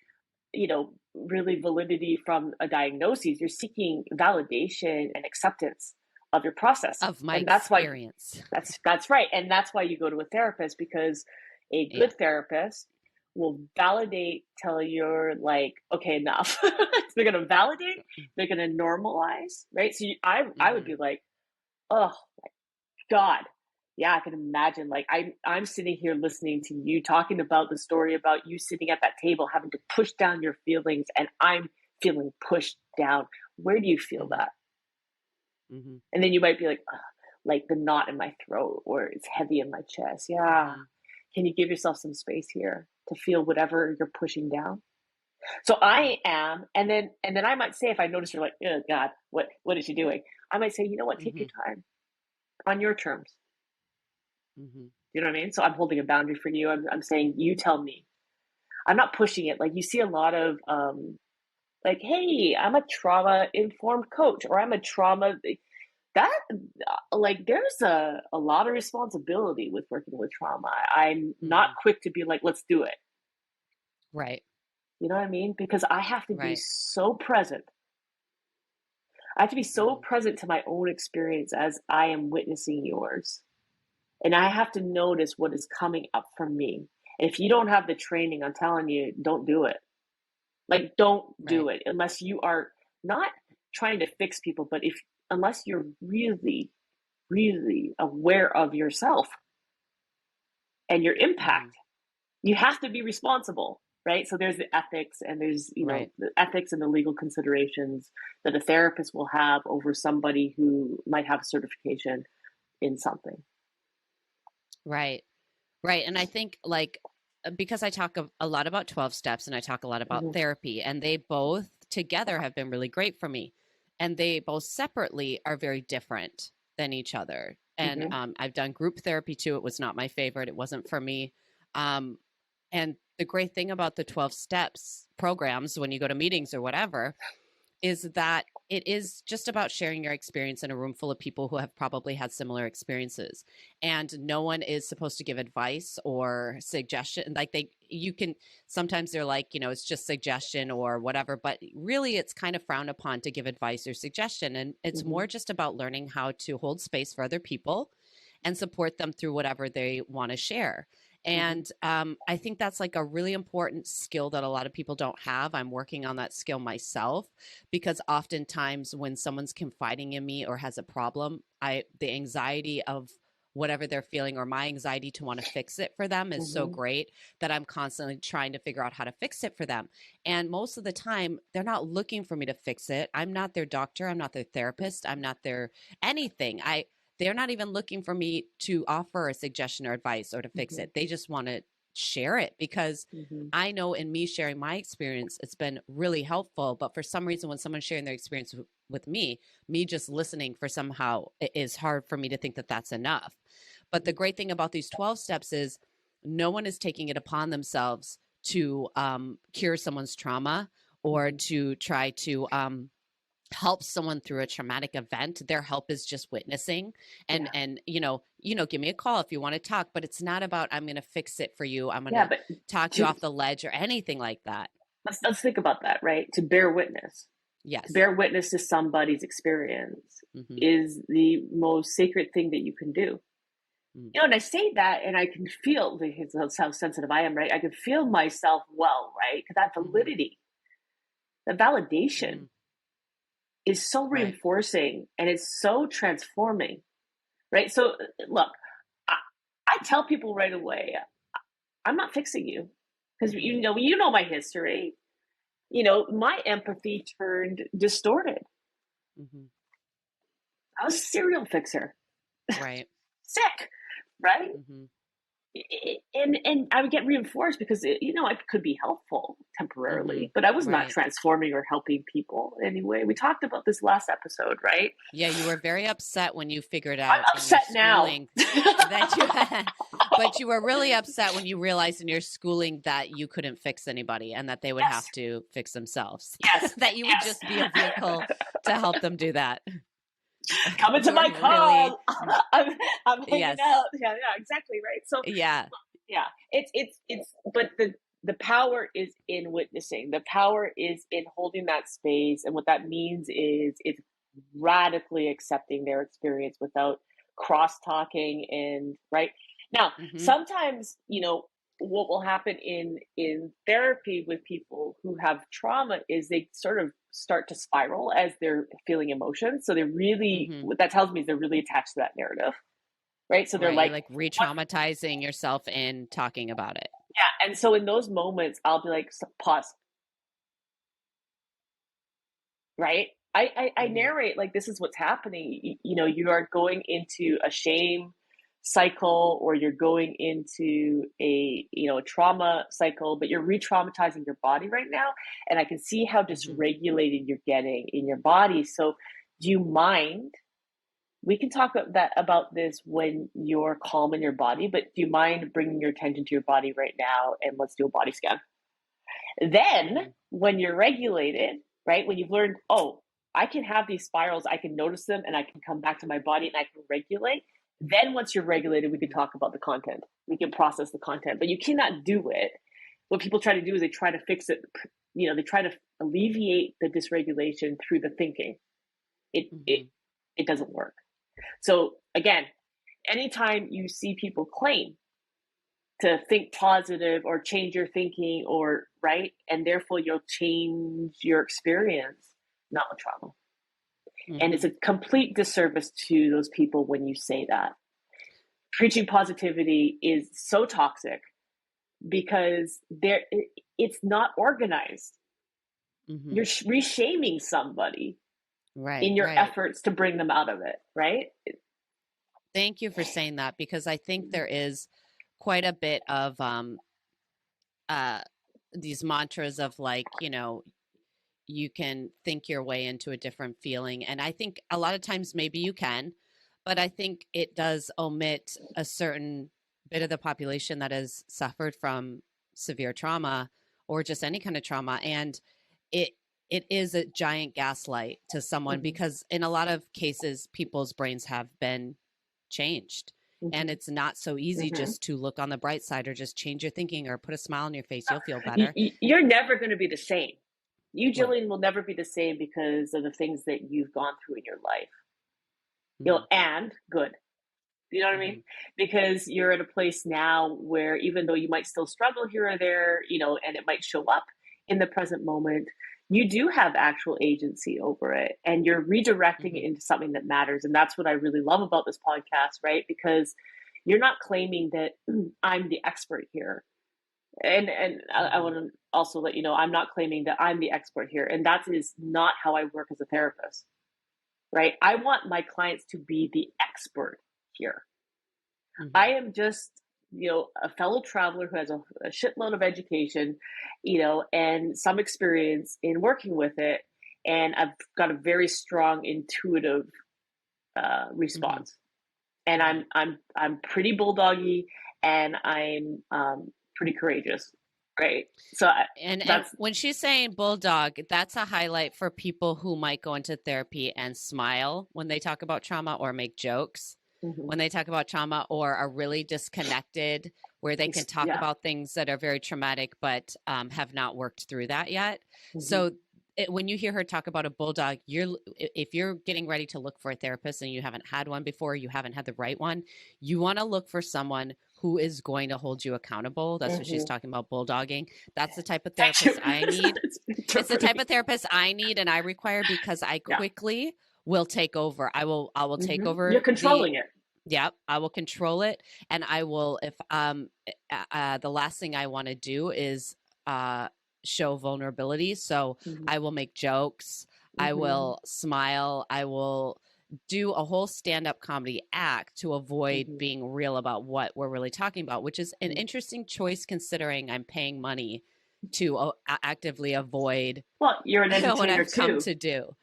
really validity from a diagnosis. You're seeking validation and acceptance of your process.
Of my experience.
That's right. And that's why you go to a therapist, because a good therapist will validate till you're like, okay, enough. They're going to validate. They're going to normalize, right? So I would be like, oh my God. Yeah, I can imagine. Like I'm sitting here listening to you talking about the story about you sitting at that table, having to push down your feelings, and I'm feeling pushed down. Where do you feel that? And then you might be like the knot in my throat, or it's heavy in my chest. Yeah. Can you give yourself some space here to feel whatever you're pushing down? So I am, and then I might say, if I notice you're like, oh God, what is she doing? I might say, you know what, take your time on your terms. You know what I mean? So I'm holding a boundary for you. I'm saying, you tell me. I'm not pushing it. Like you see a lot of like, hey, I'm a trauma informed coach, or I'm a trauma that like there's a lot of responsibility with working with trauma. I'm not quick to be like, let's do it.
Right.
You know what I mean? Because I have to be so present. I have to be so present to my own experience as I am witnessing yours. And I have to notice what is coming up from me. And if you don't have the training, I'm telling you, don't do it. Like, don't do it unless you are not trying to fix people, but unless you're really, really aware of yourself and your impact. You have to be responsible, right? So there's the ethics, and there's, the ethics and the legal considerations that a therapist will have over somebody who might have a certification in something.
Right. And I think because I talk a lot about 12 steps, and I talk a lot about therapy, and they both together have been really great for me. And they both separately are very different than each other. And I've done group therapy too. It was not my favorite. It wasn't for me. And the great thing about the 12 steps programs, when you go to meetings or whatever, is that it is just about sharing your experience in a room full of people who have probably had similar experiences. And no one is supposed to give advice or suggestion. Sometimes they're like, it's just suggestion or whatever, but really it's kind of frowned upon to give advice or suggestion. And it's more just about learning how to hold space for other people and support them through whatever they want to share. And I think that's like a really important skill that a lot of people don't have. I'm working on that skill myself, because oftentimes when someone's confiding in me or has a problem, the anxiety of whatever they're feeling, or my anxiety to want to fix it for them, is so great that I'm constantly trying to figure out how to fix it for them. And most of the time, they're not looking for me to fix it. I'm not their doctor. I'm not their therapist. I'm not their anything. They're not even looking for me to offer a suggestion or advice or to fix it. They just want to share it, because I know in me sharing my experience, it's been really helpful. But for some reason, when someone's sharing their experience with me just listening for somehow it is hard for me to think that that's enough. But the great thing about these 12 steps is no one is taking it upon themselves to cure someone's trauma or to try to help someone through a traumatic event. Their help is just witnessing and give me a call if you want to talk, but it's not about I'm going to fix it for you, I'm going to talk you off the ledge or anything like that.
Let's think about that, right? To bear witness.
Yes.
To bear witness to somebody's experience is the most sacred thing that you can do. And I say that and I can feel, that's how sensitive I am, right? I can feel myself well, right? Because that validity, that validation is so reinforcing and it's so transforming, right? So look, I tell people right away, I'm not fixing you because you know my history. My empathy turned distorted. I was a serial fixer.
Right.
Sick, right? And I would get reinforced because it could be helpful temporarily, but I was not transforming or helping people anyway. We talked about this last episode, right?
Yeah, you were very upset when you figured out.
I'm upset now.
But you were really upset when you realized in your schooling that you couldn't fix anybody and that they would have to fix themselves.
Yes.
That you would just be a vehicle to help them do that.
Come into my car. I'm hanging out. Yeah, exactly, right. So yeah, it's but the power is in witnessing. The power is in holding that space, and what that means is it's radically accepting their experience without cross talking. And right now, sometimes what will happen in therapy with people who have trauma is they sort of start to spiral as they're feeling emotions. So they really, what that tells me is they're really attached to that narrative, right? So they're
like re-traumatizing yourself in talking about it.
Yeah. And so in those moments, I'll be like, pause. Right? I narrate like, this is what's happening. You are going into a shame cycle, or you're going into a trauma cycle, but you're re-traumatizing your body right now, and I can see how dysregulated you're getting in your body. So do you mind, we can talk about this when you're calm in your body, but do you mind bringing your attention to your body right now, and let's do a body scan. Then when you're regulated, right, when you've learned, I can have these spirals, I can notice them, and I can come back to my body and I can regulate. Then once you're regulated, we can talk about the content. We can process the content, but you cannot do it. What people try to do is they try to fix it. They try to alleviate the dysregulation through the thinking. It doesn't work. So again, anytime you see people claim to think positive or change your thinking, or right, and therefore you'll change your experience, not with trauma. And it's a complete disservice to those people when you say that. Preaching positivity is so toxic because it's not organized. You're reshaming somebody in your efforts to bring them out of it, right?
Thank you for saying that, because I think there is quite a bit of these mantras of like, you can think your way into a different feeling. And I think a lot of times maybe you can, but I think it does omit a certain bit of the population that has suffered from severe trauma or just any kind of trauma. And it is a giant gaslight to someone because in a lot of cases, people's brains have been changed. And it's not so easy just to look on the bright side or just change your thinking or put a smile on your face. You'll feel better.
You're never going to be the same. You, Jillian, will never be the same because of the things that you've gone through in your life. And good. You know what I mean? Because you're at a place now where even though you might still struggle here or there, and it might show up in the present moment, you do have actual agency over it, and you're redirecting it into something that matters. And that's what I really love about this podcast, right? Because you're not claiming that I'm the expert here. And I want to also let you know, I'm not claiming that I'm the expert here. And that is not how I work as a therapist, right? I want my clients to be the expert here. I am just, a fellow traveler who has a shitload of education, and some experience in working with it. and I've got a very strong intuitive response. And I'm pretty bulldoggy, and I'm pretty courageous, right? So
and when she's saying bulldog, that's a highlight for people who might go into therapy and smile when they talk about trauma, or make jokes when they talk about trauma, or are really disconnected, where they can talk about things that are very traumatic but have not worked through that yet. So when you hear her talk about a bulldog, if you're getting ready to look for a therapist and you haven't had one before, you haven't had the right one, you want to look for someone who is going to hold you accountable. That's what she's talking about, bulldogging. That's the type of therapist I need. It's the type of therapist I need and I require, because I quickly will take over. I will take over.
You're controlling it.
Yep, I will control it, and I will. If the last thing I want to do is show vulnerability, so I will make jokes. I will smile. I will do a whole stand-up comedy act to avoid being real about what we're really talking about, which is an interesting choice considering I'm paying money to actively avoid.
Well, you're an entertainer
what I've
too.
come to do.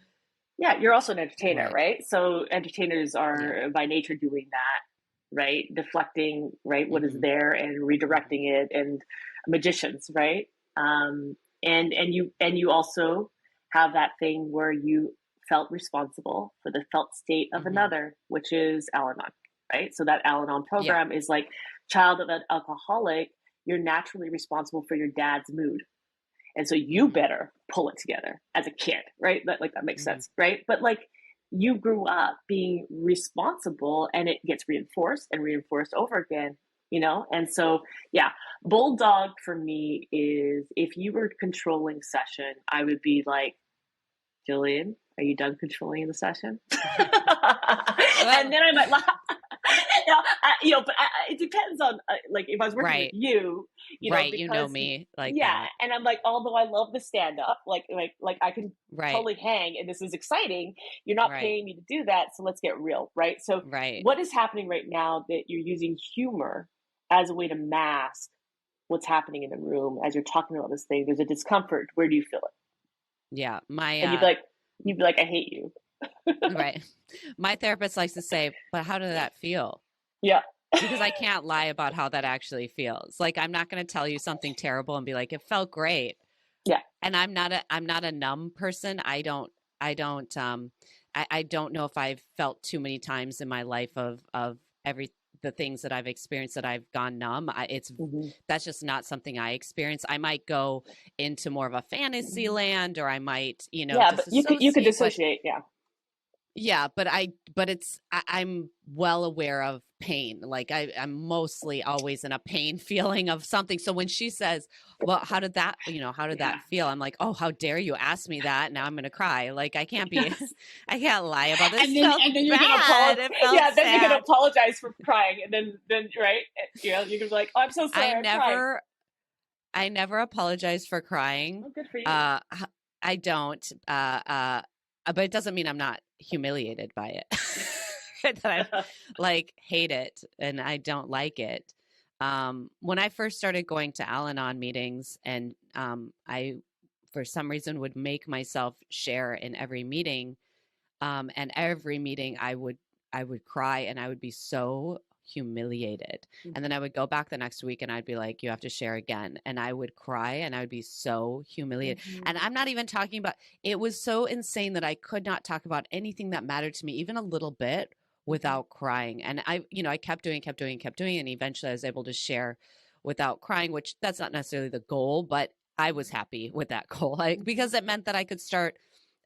Yeah, you're also an entertainer, right? So entertainers are by nature doing that, right? Deflecting, right, what is there and redirecting it, and magicians, right? And you also have that thing where you felt responsible for the felt state of another, which is Al-Anon, right? So that Al-Anon program is like, child of an alcoholic, you're naturally responsible for your dad's mood. And so you better pull it together as a kid, right? That makes sense, right? But like, you grew up being responsible, and it gets reinforced and reinforced over again, And so, bulldog for me is, if you were controlling session, I would be like, Jillian, are you done controlling the session? And then I might laugh. But it depends on like, if I was working with you,
because,
you
know me, like
and I'm like, although I love the stand up, like I can totally hang, and this is exciting. You're not paying me to do that, so let's get real, right? So what is happening right now that you're using humor as a way to mask what's happening in the room as you're talking about this thing? There's a discomfort. Where do you feel it?
Yeah,
and you'd be like, I hate you.
Right. My therapist likes to say, but how did that feel?
Yeah.
Because I can't lie about how that actually feels. Like, I'm not going to tell you something terrible and be like, it felt great.
Yeah.
And I'm not a numb person. I don't know if I've felt too many times in my life of the things that I've experienced that I've gone numb. That's just not something I experience. I might go into more of a fantasy land, or I might,
but you could dissociate.
Yeah, but I'm well aware of pain. Like, I'm mostly always in a pain feeling of something. So when she says, well, how did that feel? I'm like, oh, how dare you ask me that? Now I'm going to cry. Like, I can't lie about this. And then you're going to apologize.
Then you're going to apologize for crying. And then right. You're going to be like, oh, I'm so sorry.
I never apologize for crying.
Oh, good for you.
I don't, but it doesn't mean I'm not humiliated by it. That I hate it and I don't like it. When I first started going to Al-Anon meetings, and I, for some reason, would make myself share in every meeting, and every meeting I would cry, and I would be so humiliated. And then I would go back the next week and I'd be like, you have to share again. And I would cry and I would be so humiliated. And I'm not even talking about, it was so insane that I could not talk about anything that mattered to me, even a little bit, without crying. And I kept doing. And eventually I was able to share without crying, which that's not necessarily the goal, but I was happy with that goal because it meant that I could start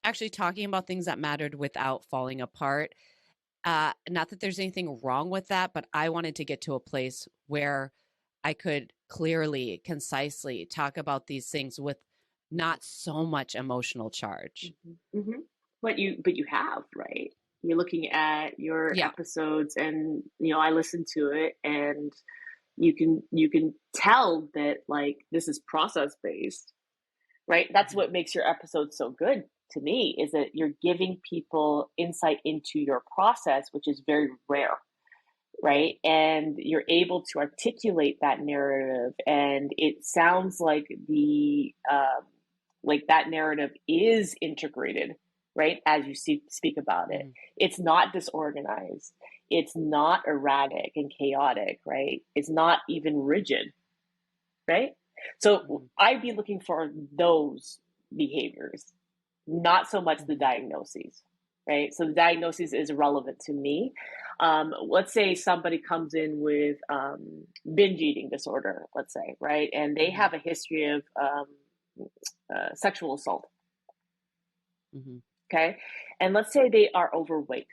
actually talking about things that mattered without falling apart. Not that there's anything wrong with that, but I wanted to get to a place where I could clearly, concisely talk about these things with not so much emotional charge.
But you have, right? You're looking at your episodes, and I listened to it, and you can tell that, like, this is process based, right? That's what makes your episodes so good to me, is that you're giving people insight into your process, which is very rare, right? And you're able to articulate that narrative, and it sounds like the like that narrative is integrated, right? As you speak about it, it's not disorganized. It's not erratic and chaotic, right? It's not even rigid, right? So I'd be looking for those behaviors, not so much the diagnoses, right? So the diagnosis is irrelevant to me. Let's say somebody comes in with binge eating disorder, let's say, right? And they have a history of sexual assault. Okay. And let's say they are overweight.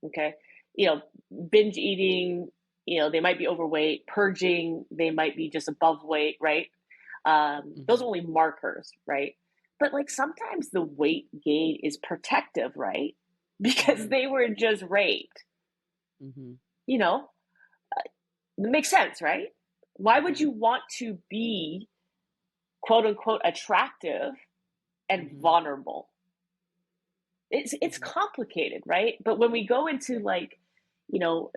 Okay. Binge eating, they might be overweight. Purging, they might be just above weight, right? Those are only markers, right? But like sometimes the weight gain is protective, right? Because they were just raped. It makes sense, right? Why would you want to be quote unquote attractive and vulnerable? It's complicated, right? But when we go into like,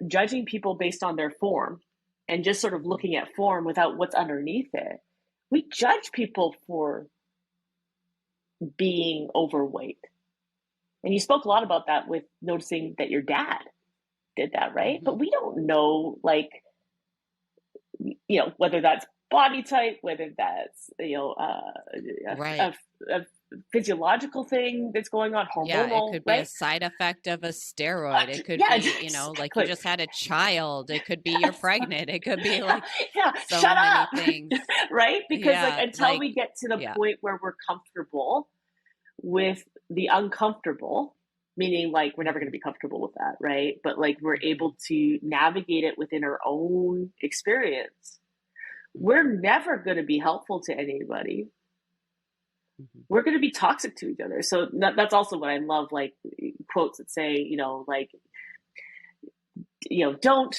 judging people based on their form and just sort of looking at form without what's underneath it, we judge people for being overweight. And you spoke a lot about that with noticing that your dad did that, right? But we don't know, like, whether that's body type, whether that's, a physiological thing that's going on, hormonal.
Yeah, it could be
right?
a side effect of a steroid. It could be, like you just had a child. It could be you're pregnant. It could be like so
shut
many
up.
things.
Right? Because until we get to the point where we're comfortable with the uncomfortable, meaning like we're never going to be comfortable with that, right? But like we're able to navigate it within our own experience, we're never going to be helpful to anybody. We're going to be toxic to each other. So that's also what I love, like quotes that say, don't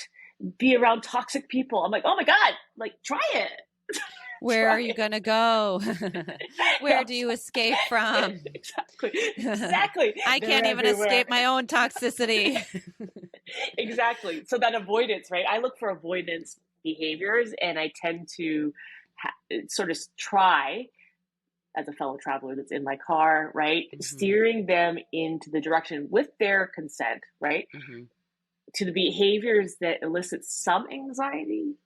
be around toxic people. I'm like, oh my God, like try it.
Where are you going to go? Where do you escape from?
Exactly.
I can't even escape my own toxicity.
Exactly. So that avoidance, right? I look for avoidance behaviors, and I tend to sort of try, as a fellow traveler that's in my car, right? Steering them into the direction with their consent, right? To the behaviors that elicit some anxiety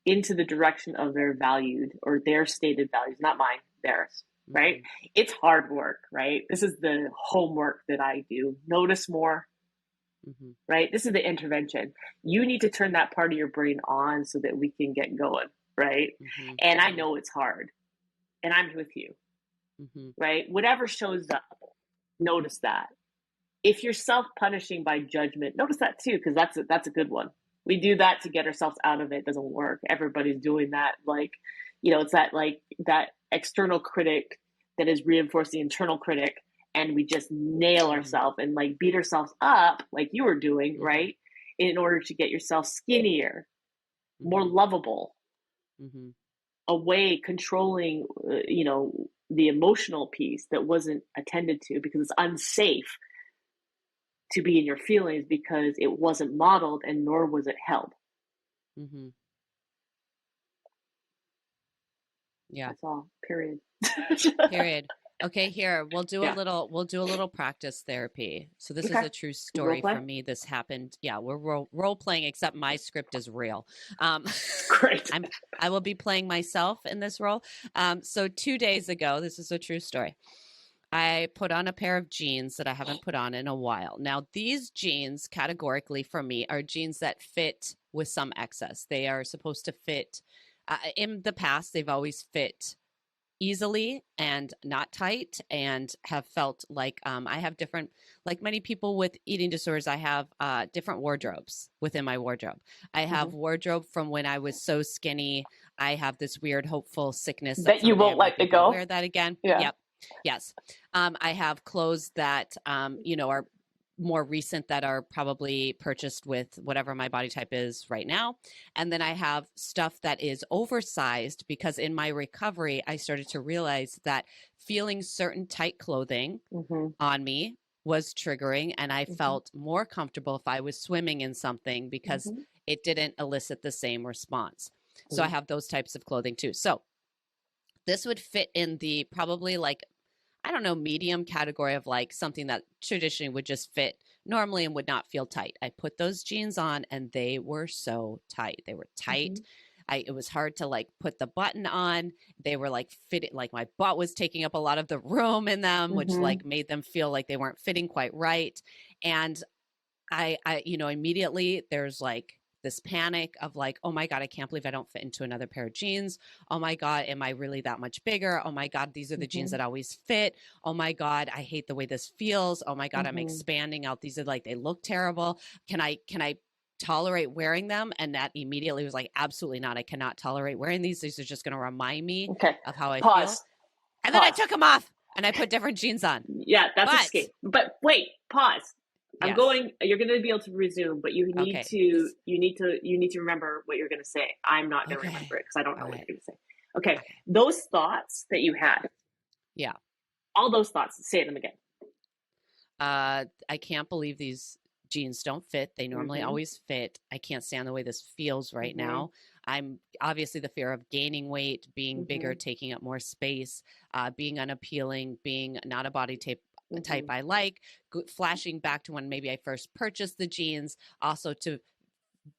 into the direction of their valued or their stated values, not mine, theirs, right? It's hard work, right? This is the homework that I do. Notice more, right? This is the intervention. You need to turn that part of your brain on so that we can get going, right? And I know it's hard. And I'm with you, right? Whatever shows up, notice that. If you're self-punishing by judgment, notice that too, because that's a good one. We do that to get ourselves out of it. It doesn't work. Everybody's doing that. Like, it's that external critic that is reinforced the internal critic, and we just nail ourselves and like beat ourselves up like you were doing, right? In order to get yourself skinnier, more lovable. Away controlling, the emotional piece that wasn't attended to because it's unsafe to be in your feelings because it wasn't modeled and nor was it held.
Yeah.
That's all. Period.
Period. Okay, here we'll do a little practice therapy. So this is a true story for me. This happened. Yeah, we're role playing, except my script is real.
Great.
I will be playing myself in this role. So 2 days ago, this is a true story. I put on a pair of jeans that I haven't put on in a while. Now, these jeans categorically for me are jeans that fit with some excess. They are supposed to fit. In the past, they've always fit easily and not tight, and have felt like I have different, like many people with eating disorders, I have different wardrobes within my wardrobe. I have wardrobe from when I was so skinny. I have this weird hopeful sickness
that you won't let it go.
Wear that again.
Yeah.
Yep. Yes. I have clothes that, are more recent that are probably purchased with whatever my body type is right now. And then I have stuff that is oversized because in my recovery, I started to realize that feeling certain tight clothing on me was triggering, and I felt more comfortable if I was swimming in something because it didn't elicit the same response. So I have those types of clothing too. So this would fit in the probably like, I don't know, medium category of like something that traditionally would just fit normally and would not feel tight. I put those jeans on and they were so tight. They were tight. It was hard to like put the button on. They were like fitting, like my butt was taking up a lot of the room in them, which like made them feel like they weren't fitting quite right. And I, immediately there's like this panic of like, oh my God, I can't believe I don't fit into another pair of jeans. Oh my God, am I really that much bigger? Oh my God, these are the jeans that always fit. Oh my God, I hate the way this feels. Oh my God, I'm expanding out. These are like, they look terrible. Can I tolerate wearing them? And that immediately was like, absolutely not. I cannot tolerate wearing these. These are just going to remind me of how I feel. And then I took them off and I put different jeans on.
Yeah, that's escape. But wait, pause. You're going to be able to resume, but you need to remember what you're going to say. I'm not going to remember it because I don't know what you're going to say. Okay. Those thoughts that you had.
Yeah.
All those thoughts, say them again.
I can't believe these jeans don't fit. They normally always fit. I can't stand the way this feels right now. I'm obviously the fear of gaining weight, being bigger, taking up more space, being unappealing, being not a body type I like, flashing back to when maybe I first purchased the jeans, also to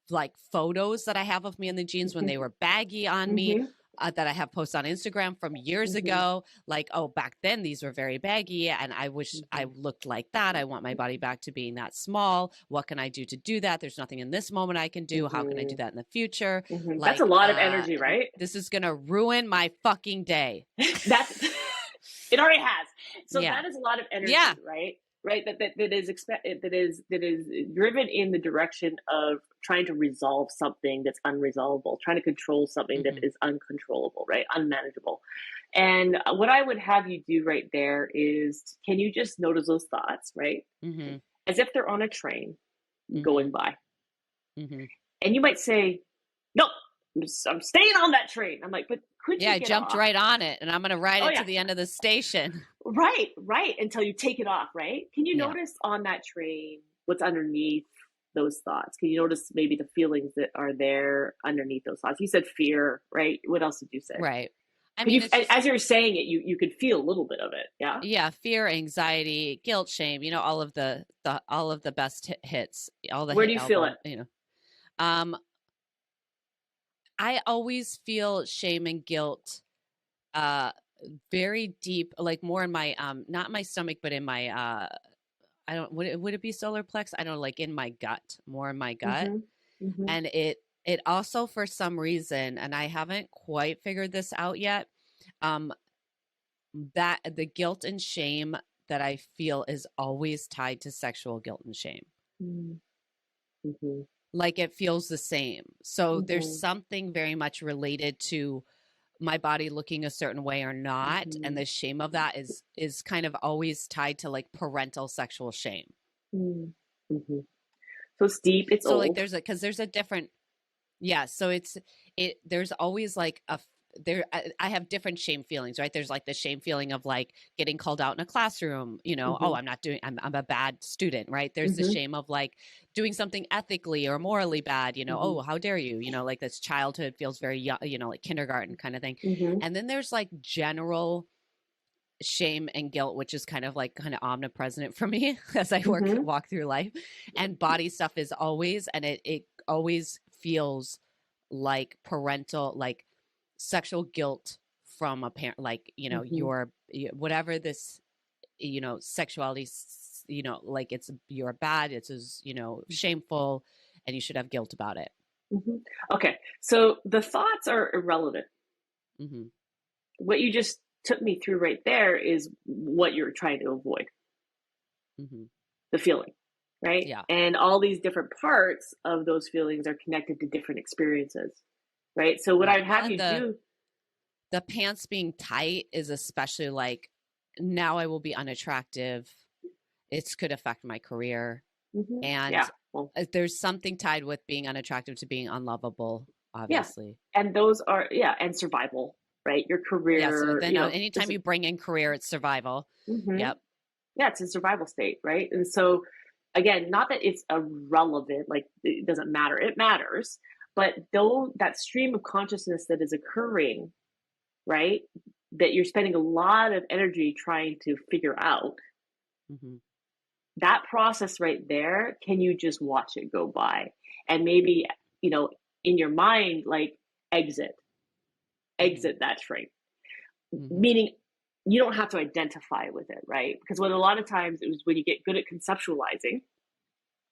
like photos that I have of me in the jeans when they were baggy on me. That I have posts on Instagram from years ago, like, oh, back then these were very baggy and I wish I looked like that. I want my body back to being that small. What can I do to do that? There's nothing in this moment I can do. How can I do that in the future? Like,
that's a lot of energy, right?
This is going to ruin my fucking day.
It already has. So that is a lot of energy, right? Right. That is driven in the direction of trying to resolve something that's unresolvable, trying to control something that is uncontrollable, right? Unmanageable. And what I would have you do right there is, can you just notice those thoughts, right? As if they're on a train going by. And you might say, no, I'm staying on that train. I'm like, but could you
I jumped
off?
Right on it and I'm going to ride it to the end of the station.
Right. Until you take it off, right? Can you notice on that train what's underneath those thoughts? Can you notice maybe the feelings that are there underneath those thoughts? You said fear, right? What else did you say?
Right.
I mean, as you're saying it, you could feel a little bit of it. Yeah.
Yeah. Fear, anxiety, guilt, shame, all of the best hits, all the
Where do you feel it?
I always feel shame and guilt very deep, like more in my not my stomach, but in my I don't would it be solar plex? I don't know, like in my gut, more in my gut. And it also, for some reason, and I haven't quite figured this out yet, that the guilt and shame that I feel is always tied to sexual guilt and shame. Like it feels the same. So there's something very much related to my body looking a certain way or not. And the shame of that is kind of always tied to like parental sexual shame.
So it's deep. It's
so
old.
Like there's a different, so there's always like I have different shame feelings, right? There's like the shame feeling of like getting called out in a classroom, oh, I'm a bad student, right? There's the shame of like doing something ethically or morally bad, oh, how dare you, like this childhood feels very young, like kindergarten kind of thing. And then there's like general shame and guilt, which is kind of omnipresent for me as I walk through life. And body stuff is always, and it always feels like parental, like sexual guilt from a parent, like, your, whatever this, sexuality, like you're bad, it's, shameful, and you should have guilt about it.
Okay. So the thoughts are irrelevant. What you just took me through right there is what you're trying to avoid. The feeling, right?
Yeah.
And all these different parts of those feelings are connected to different experiences. Right. So what I'd have you do.
The pants being tight is especially like, now I will be unattractive. It could affect my career. And there's something tied with being unattractive to being unlovable, obviously.
Yeah. And those are, and survival, right? Your career.
Yeah. So then anytime you bring in career, it's survival. Yep.
Yeah. It's a survival state. Right. And so again, not that it's irrelevant, like it doesn't matter. It matters. But though that stream of consciousness that is occurring, right, that you're spending a lot of energy trying to figure out, that process right there, can you just watch it go by? And maybe, in your mind, like exit that train. Meaning you don't have to identify with it, right? Because what a lot of times it was when you get good at conceptualizing,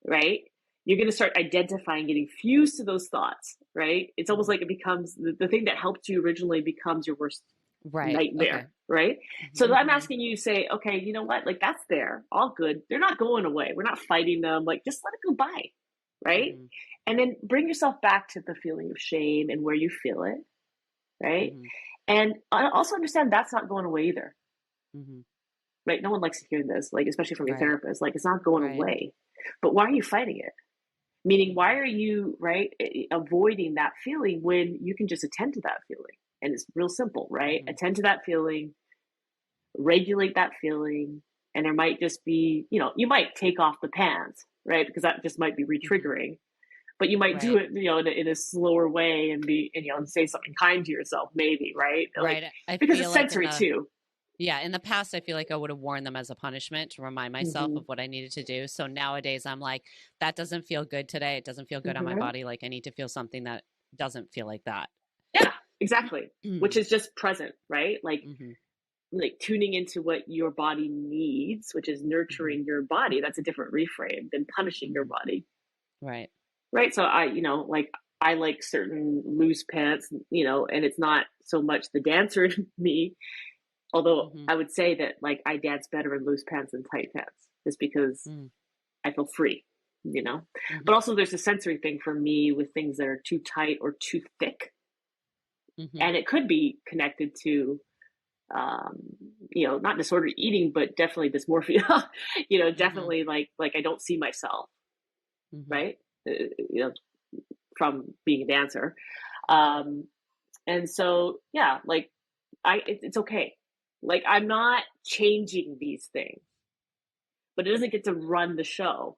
right? You're going to start identifying, getting fused to those thoughts, right? It's almost like it becomes the thing that helped you originally becomes your worst nightmare, right? So I'm asking you to say, okay, you know what? Like that's there, all good. They're not going away. We're not fighting them. Like just let it go by, right? And then bring yourself back to the feeling of shame and where you feel it, right? And I also understand that's not going away either, right? No one likes to hear this, like especially from your therapist. Like it's not going away, but why are you fighting it? Meaning, why are you avoiding that feeling when you can just attend to that feeling? And it's real simple, right? Attend to that feeling, regulate that feeling, and there might just be, you might take off the pants, right? Because that just might be re-triggering. But you might do it, in a slower way and and say something kind to yourself, maybe, right?
Right.
Because it's sensory too.
Yeah. In the past, I feel like I would have worn them as a punishment to remind myself of what I needed to do. So nowadays I'm like, that doesn't feel good today. It doesn't feel good on my body. Like I need to feel something that doesn't feel like that.
Yeah, exactly. Which is just present, right? Like tuning into what your body needs, which is nurturing your body. That's a different reframe than punishing your body.
Right.
Right. So I like certain loose pants, and it's not so much the dancer in me, although I would say that like I dance better in loose pants than tight pants just because I feel free, but also there's a sensory thing for me with things that are too tight or too thick. And it could be connected to, not disordered eating, but definitely dysmorphia, definitely like I don't see myself, right. From being a dancer. And so, yeah, like it's okay. Like I'm not changing these things, but it doesn't get to run the show.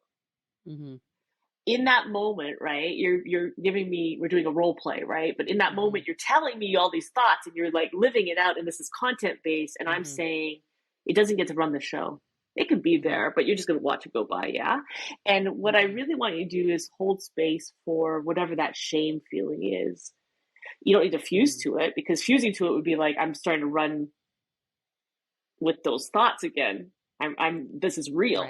In that moment, right? You're giving me, we're doing a role play, right? But in that moment, you're telling me all these thoughts and you're like living it out. And this is content based. And I'm saying it doesn't get to run the show. It could be there, but you're just going to watch it go by. Yeah. And what I really want you to do is hold space for whatever that shame feeling is. You don't need to fuse to it, because fusing to it would be like, I'm starting to run with those thoughts again. This is real,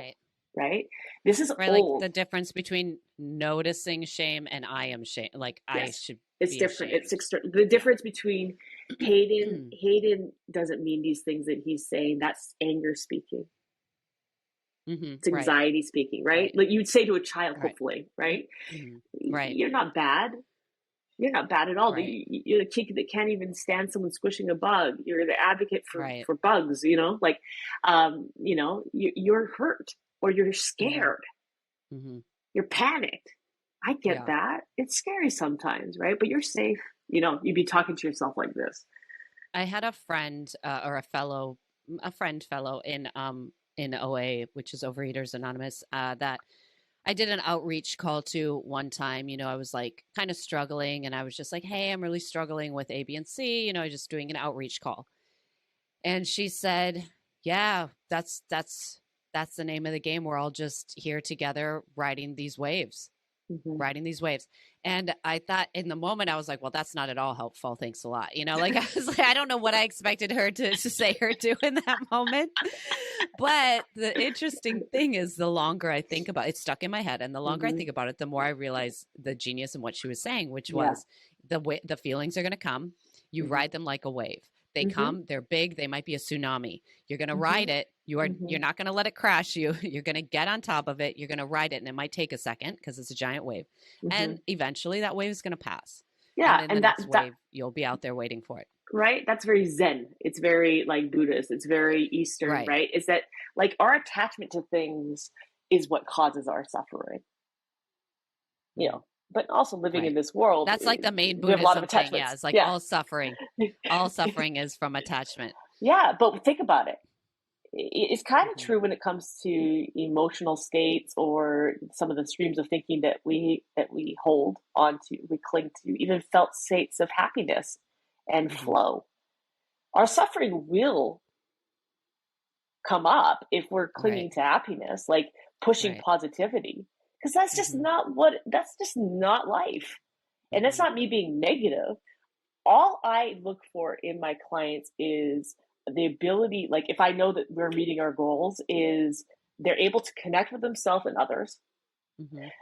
right? This is old.
Like the difference between noticing shame and I am shame. Like I should.
It's different. Ashamed. It's the difference between Hayden doesn't mean these things that he's saying. That's anger speaking. It's anxiety speaking, right? Like you'd say to a child, hopefully, right?
Right.
You're not bad. You're not bad at all. You're the kid that can't even stand someone squishing a bug. You're the advocate for bugs, you're hurt or you're scared. You're panicked. I get that. It's scary sometimes, right? But you're safe. You'd be talking to yourself like this.
I had a friend or a fellow in OA, which is Overeaters Anonymous, that I did an outreach call to one time. I was like kind of struggling and I was just like, hey, I'm really struggling with A, B, and C, just doing an outreach call. And she said, yeah, that's the name of the game. We're all just here together riding these waves. And I thought in the moment, I was like, well, that's not at all helpful. Thanks a lot. Like I was like, I don't know what I expected her to say or do in that moment. But the interesting thing is the longer I think about it, it's stuck in my head. And the longer I think about it, the more I realize the genius in what she was saying, which was the feelings are going to come. You ride them like a wave. They come, they're big. They might be a tsunami. You're going to ride it. You're not going to let it crash you. You're going to get on top of it. You're going to ride it. And it might take a second because it's a giant wave. And eventually that wave is going to pass.
Yeah.
And then the next wave, you'll be out there waiting for it.
Right. That's very Zen. It's very like Buddhist. It's very Eastern, right? Is that like our attachment to things is what causes our suffering, but also living in this world.
That's like the main Buddhism thing. Yeah. It's like all suffering is from attachment.
Yeah. But think about it. It's kind of true when it comes to emotional states or some of the streams of thinking that we hold onto, we cling to, even felt states of happiness and flow. our suffering will come up if we're clinging
Right.
to happiness, like pushing
Right.
positivity, because that's just not life. And that's not me being negative. All I look for in my clients is the ability, like if I know that we're meeting our goals, is they're able to connect with themselves and others.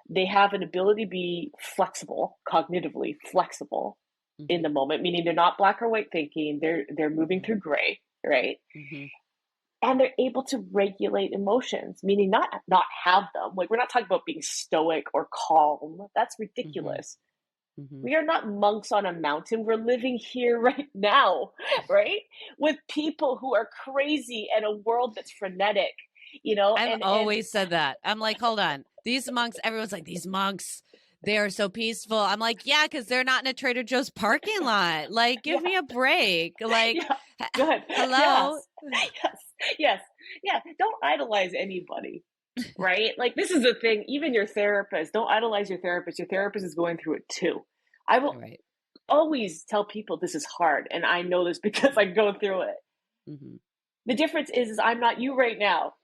They have an ability to be flexible, cognitively flexible in the moment, meaning they're not black or white thinking, they're moving through gray, right? And they're able to regulate emotions, meaning not have them. Like, we're not talking about being stoic or calm. That's ridiculous. We are not monks on a mountain. We're living here right now, right? With people who are crazy and a world that's frenetic, you know?
I've always said that. I'm like, hold on. These monks, everyone's like, these monks, they are so peaceful. I'm like, yeah, because they're not in a Trader Joe's parking lot. Like, give me a break. Like,
good.
Hello?
Yes. Yeah. Don't idolize anybody, right? Like, this is the thing. Even your therapist, don't idolize your therapist. Your therapist is going through it too. I will always tell people this is hard. And I know this because I go through it. The difference is I'm not you right now.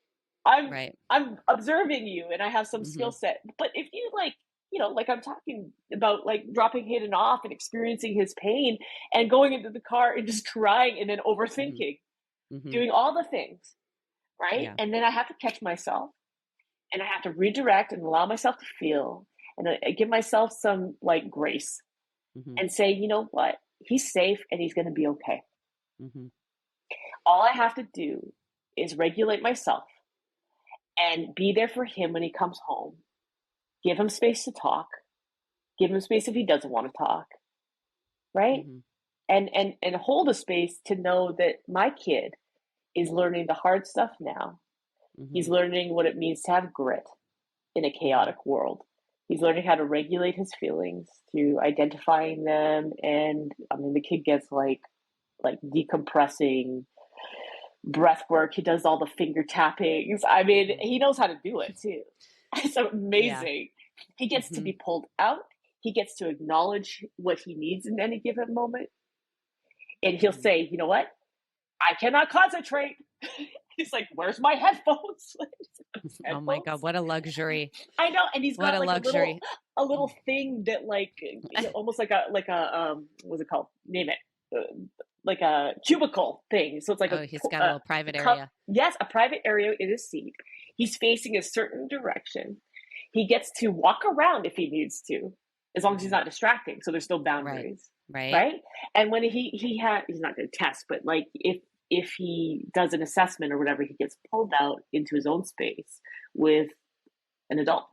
I'm observing you and I have some skill set. But if you like I'm talking about like dropping Hayden off and experiencing his pain and going into the car and just crying and then overthinking, doing all the things, right? Yeah. And then I have to catch myself and I have to redirect and allow myself to feel and I give myself some like grace and say, you know what? He's safe and he's going to be okay. All I have to do is regulate myself and be there for him when he comes home. Give him space to talk. Give him space if he doesn't want to talk. Right? And hold a space to know that my kid is learning the hard stuff now. He's learning what it means to have grit in a chaotic world. He's learning how to regulate his feelings, through identifying them. And I mean, the kid gets like decompressing breath work. He does all the finger tappings. I mean, he knows how to do it too. It's amazing. Yeah. He gets to be pulled out. He gets to acknowledge what he needs in any given moment. And he'll say, you know what? I cannot concentrate. He's like, where's my headphones?
Oh my God, what a luxury.
I know. And he's got like a little thing that like, almost like a what's it called? Name it. Like a cubicle thing. So it's like
he's got a little private area.
Yes, a private area in his seat. He's facing a certain direction. He gets to walk around if he needs to, as long as he's not distracting. So there's still boundaries. Right. And when he's not going to test, but like if he does an assessment or whatever, he gets pulled out into his own space with an adult.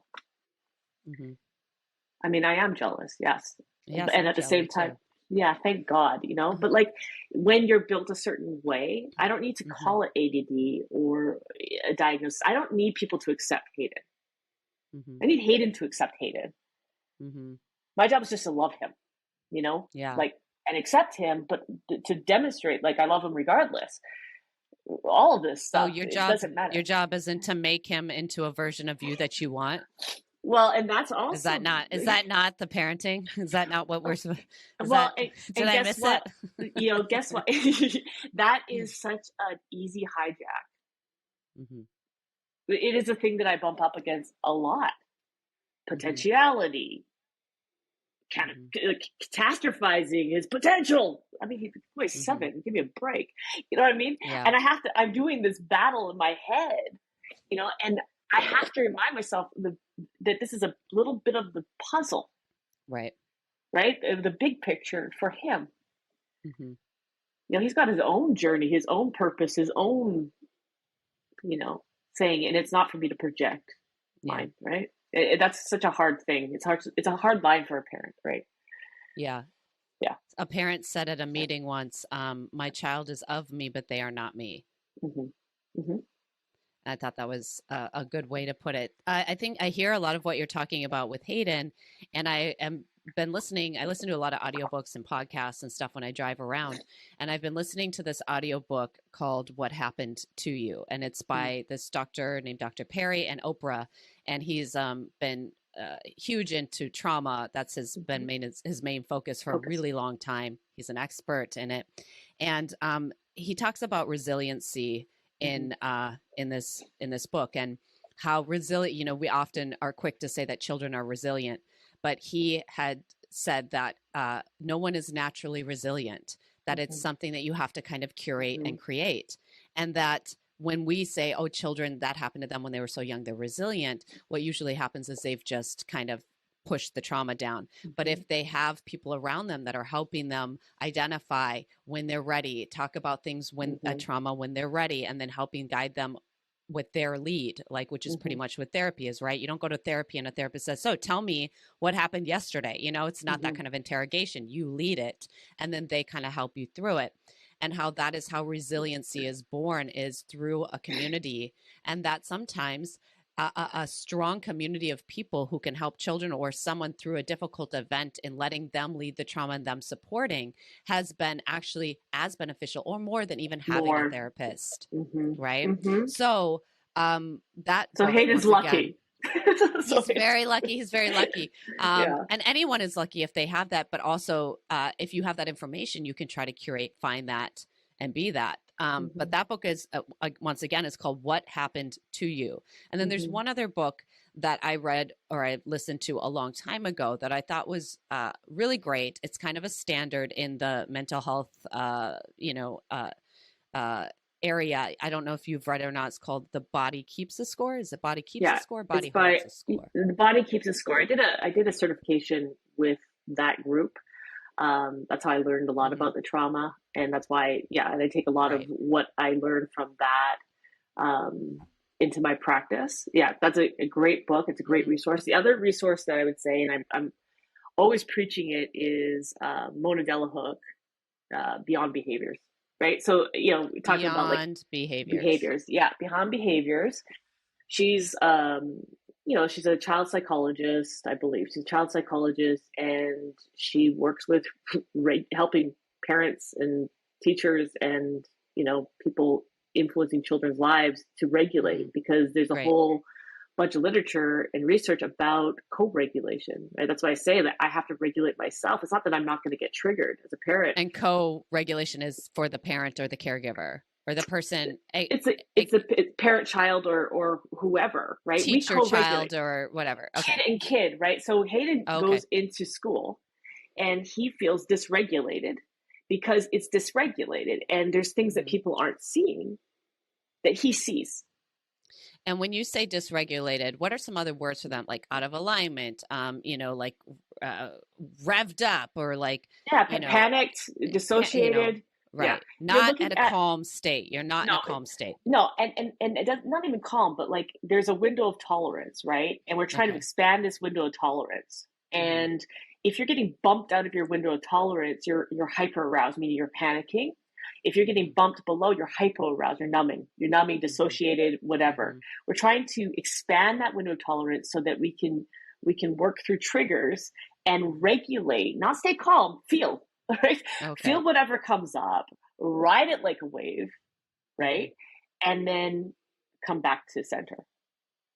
I mean, I am jealous. Yes. And at the same time, yeah, thank God, you know, but like when you're built a certain way, I don't need to call it ADD or a diagnosis. I don't need people to accept Hayden. I need Hayden to accept Hayden. My job is just to love him, you know, like, and accept him, but to demonstrate like I love him regardless. All of this stuff.
Your job isn't to make him into a version of you that you want.
Well, and that's also
is that not the parenting? Is that not what we're supposed?
Did I miss what? It? You know, guess what? That is such an easy hijack. It is a thing that I bump up against a lot. Potentiality, kind of catastrophizing his potential. I mean, he's 7. Give me a break. You know what I mean? Yeah. And I'm doing this battle in my head, you know, and I have to remind myself that this is a little bit of the puzzle. Right? The big picture for him. You know, he's got his own journey, his own purpose, his own, you know, thing. And it's not for me to project mine, right? That's such a hard thing. It's a hard line for a parent, right?
Yeah. Yeah. A parent said at a meeting once, my child is of me, but they are not me. I thought that was a good way to put it. I think I hear a lot of what you're talking about with Hayden, and I listen to a lot of audiobooks and podcasts and stuff when I drive around. And I've been listening to this audiobook called What Happened to You. And it's by this doctor named Dr. Perry and Oprah. And he's been huge into trauma. That's his main focus for a really long time. He's an expert in it. And he talks about resiliency in this book, and how resilient, you know, we often are quick to say that children are resilient, but he had said that no one is naturally resilient, that it's something that you have to kind of curate and create. And that when we say, oh, children, that happened to them when they were so young, they're resilient, what usually happens is they've just kind of push the trauma down. But if they have people around them that are helping them identify when they're ready, talk about things when a trauma when they're ready, and then helping guide them with their lead, like, which is pretty much what therapy is, right? You don't go to therapy and a therapist says, so tell me what happened yesterday. You know, it's not that kind of interrogation. You lead it, and then they kind of help you through it. And how that is how resiliency is born, is through a community. And that sometimes a strong community of people who can help children or someone through a difficult event, and letting them lead the trauma and them supporting, has been actually as beneficial or more than even having a therapist. Right. So so
Hayden's lucky.
He's very lucky. He's very lucky. And anyone is lucky if they have that. But also, if you have that information, you can try to curate, find that, and be that. But that book is, once again, it's called What Happened to You. And then there's one other book that I read, or I listened to a long time ago, that I thought was really great. It's kind of a standard in the mental health, area. I don't know if you've read it or not. It's called The Body Keeps a Score. Is it Body Keeps a Score? Body Holds a Score.
The Body Keeps a Score. I did a certification with that group. That's how I learned a lot about the trauma. And that's why, and I take a lot of what I learned from that into my practice. Yeah, that's a great book. It's a great resource. The other resource that I would say, and I'm always preaching it, is Mona Delahooke, Beyond Behaviors. Right. So, you know, talking about like behaviors. Yeah. Beyond Behaviors. She's, she's a child psychologist, I believe. She's a child psychologist, and she works with helping parents and teachers and, you know, people influencing children's lives to regulate, because there's a whole bunch of literature and research about co-regulation. Right? That's why I say that I have to regulate myself. It's not that I'm not going to get triggered as a parent.
And co-regulation is for the parent or the caregiver or the person.
It's parent, child, or whoever, right?
Teacher, child, or whatever. Okay.
Kid, right? So Hayden goes into school, and he feels dysregulated because it's dysregulated, and there's things that people aren't seeing that he sees.
And when you say dysregulated, what are some other words for them? Like out of alignment, like revved up, or like
panicked, dissociated.
Right. Not at a calm state. You're not in a calm state.
No, and it does not even calm, but like there's a window of tolerance, right? And we're trying to expand this window of tolerance. And if you're getting bumped out of your window of tolerance, you're hyper aroused, meaning you're panicking. If you're getting bumped below, you're hypo aroused, you're numbing, dissociated, whatever. We're trying to expand that window of tolerance so that we can work through triggers and regulate, not stay calm, feel, right? Feel whatever comes up, ride it like a wave, right? And then come back to center,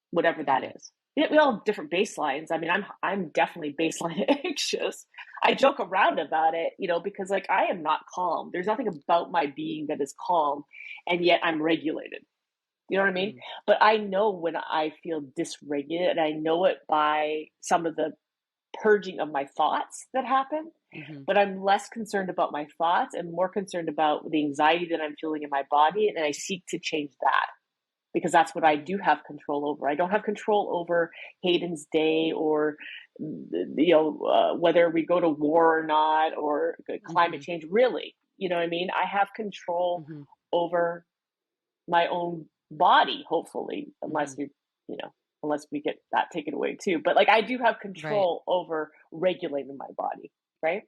whatever that is. We all have different baselines. I mean, I'm definitely baseline anxious. I joke around about it, because like I am not calm. There's nothing about my being that is calm, and yet I'm regulated. You know what I mean? But I know when I feel dysregulated, and I know it by some of the purging of my thoughts that happen. But I'm less concerned about my thoughts and more concerned about the anxiety that I'm feeling in my body, and I seek to change that. Because that's what I do have control over. I don't have control over Hayden's day, or, whether we go to war or not, or climate change, really. You know what I mean? I have control over my own body, hopefully, unless we get that taken away too. But like I do have control over regulating my body, right?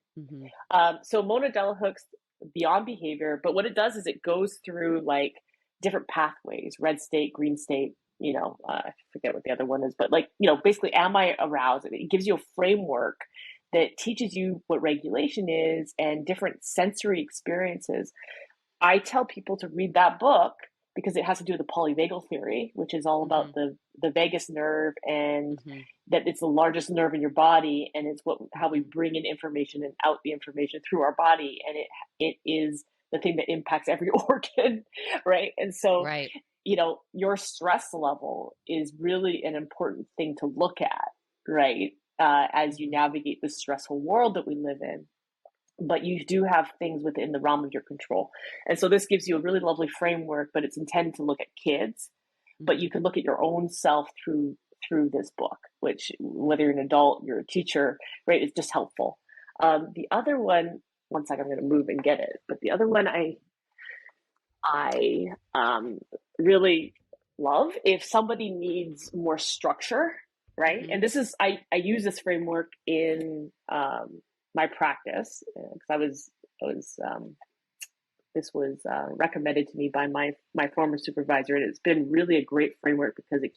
So Mona Delahooke's Beyond Behavior, but what it does is it goes through like different pathways, red state, green state, I forget what the other one is, but like, basically, am I aroused? It gives you a framework that teaches you what regulation is and different sensory experiences. I tell people to read that book because it has to do with the polyvagal theory, which is all about the vagus nerve, and that it's the largest nerve in your body, and it's how we bring in information and out the information through our body. And it is the thing that impacts every organ, right? And so,
right.
Your stress level is really an important thing to look at, right? As you navigate the stressful world that we live in. But you do have things within the realm of your control. And so this gives you a really lovely framework, but it's intended to look at kids, but you can look at your own self through this book, which whether you're an adult, you're a teacher, right, it's just helpful. The other one second, I'm going to move and get it. But the other one I really love, if somebody needs more structure, right? And this is, I use this framework in my practice because this was recommended to me by my former supervisor, and it's been really a great framework because it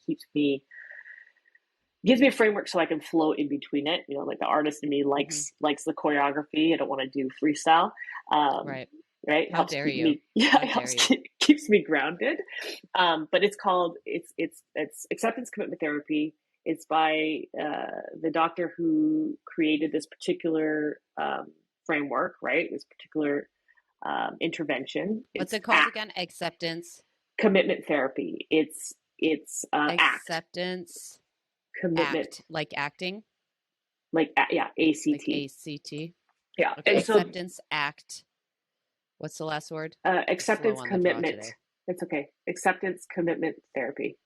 gives me a framework so I can flow in between it. Like the artist in me likes the choreography. I don't want to do freestyle.
Right.
Right.
How dare you?
Keeps me grounded. But it's called, it's acceptance commitment therapy. It's by the doctor who created this particular framework, right? This particular intervention.
What's it called again? Acceptance
commitment therapy. It's
acceptance
commitment,
act, like acting,
like ACT,
like ACT.
Yeah.
Okay.
And
acceptance act. What's the last word?
Acceptance commitment. It's okay. Acceptance commitment therapy.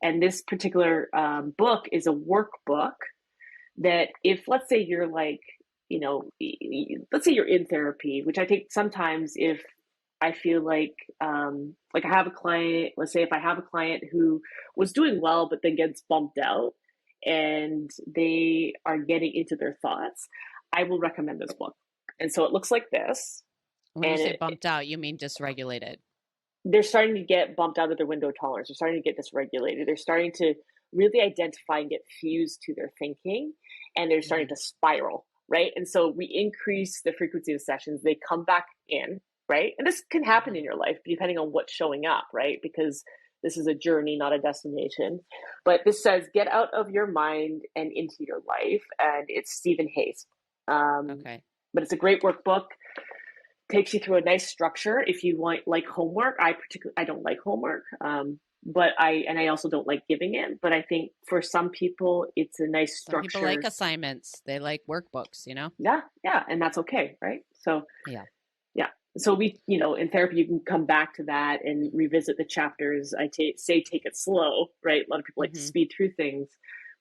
And this particular book is a workbook that if, let's say you're like, let's say you're in therapy, which I think sometimes if I feel like I have a client, let's say if I have a client who was doing well, but then gets bumped out and they are getting into their thoughts, I will recommend this book. And so it looks like this.
When you say bumped out, you mean dysregulated?
They're starting to get bumped out of their window tolerance. They're starting to get dysregulated. They're starting to really identify and get fused to their thinking, and they're starting to spiral, right? And so we increase the frequency of sessions. They come back in, right? And this can happen in your life depending on what's showing up, right? Because this is a journey, not a destination. But this says, get out of your mind and into your life. And it's Stephen Hayes.
Okay.
But it's a great workbook. Takes you through a nice structure. If you want like homework, I don't like homework, but I also don't like giving it. But I think for some people, it's a nice structure.
Some people like assignments. They like workbooks,
Yeah, and that's okay, right? So
yeah.
So we, in therapy, you can come back to that and revisit the chapters. I say take it slow, right? A lot of people like to speed through things,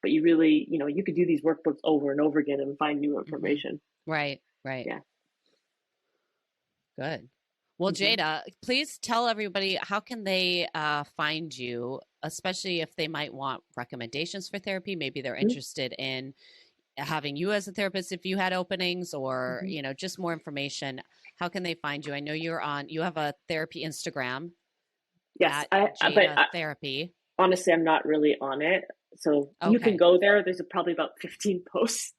but you really, you could do these workbooks over and over again and find new information.
Right.
Yeah.
Good. Well, Jaayda, please tell everybody, how can they find you, especially if they might want recommendations for therapy? Maybe they're interested in having you as a therapist if you had openings, or, just more information. How can they find you? I know you have a therapy Instagram.
Yes,
Jaayda Therapy.
Honestly, I'm not really on it. So you can go there. There's probably about 15 posts.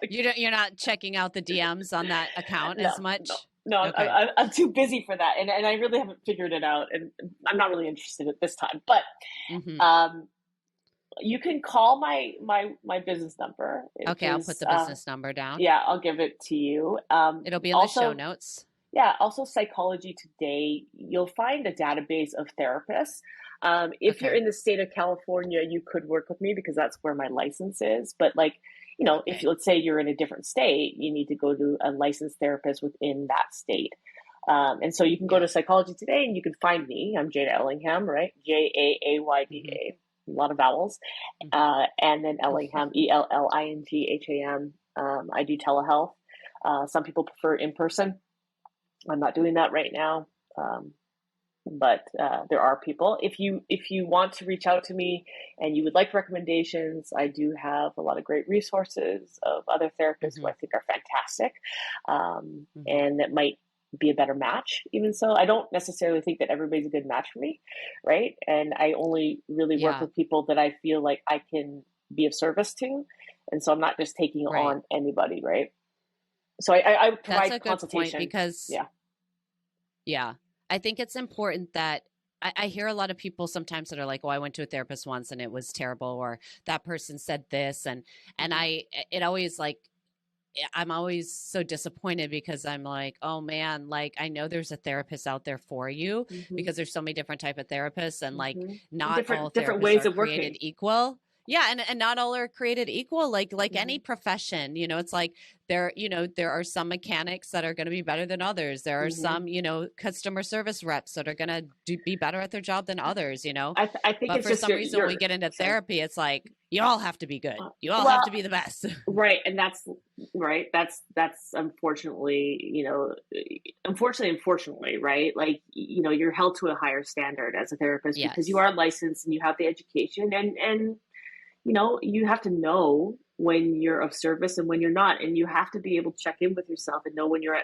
You're not checking out the DMs on that account as much?
No, okay. I'm too busy for that. And I really haven't figured it out. And I'm not really interested at this time. But you can call my business number.
Okay, I'll put the business number down.
Yeah, I'll give it to you.
It'll be in the show notes.
Yeah, also Psychology Today, you'll find a database of therapists. If you're in the state of California, you could work with me because that's where my license is. But if let's say you're in a different state, you need to go to a licensed therapist within that state. And so you can go to Psychology Today and you can find me. I'm Jaayda Ellingham, right? Jaayda, a lot of vowels. And then Ellingham, Ellingham. I do telehealth. Some people prefer in person. I'm not doing that right now. But there are people. If you want to reach out to me and you would like recommendations, I do have a lot of great resources of other therapists who I think are fantastic, and that might be a better match. Even so, I don't necessarily think that everybody's a good match for me, right? And I only really work with people that I feel like I can be of service to, and so I'm not just taking on anybody, right? So I provide
That's a
consultation.
good point because I think it's important that I hear a lot of people sometimes that are like, "Oh, I went to a therapist once and it was terrible," or that person said this, and it always I'm always so disappointed because I'm like, oh man, like I know there's a therapist out there for you, because there's so many different type of therapists, and like not all
different
therapists
ways
are
of
created
working.
equal. Yeah, and not all are created equal. Like any profession, it's like there are some mechanics that are going to be better than others. There are some, customer service reps that are going to be better at their job than others.
I think
But
it's
for
just
some reason, when we get into therapy, it's like you all have to be good. You all have to be the best.
Right. And that's right. That's unfortunately, unfortunately, right? Like, you're held to a higher standard as a therapist because you are licensed and you have the education, and you have to know when you're of service and when you're not, and you have to be able to check in with yourself and know when you're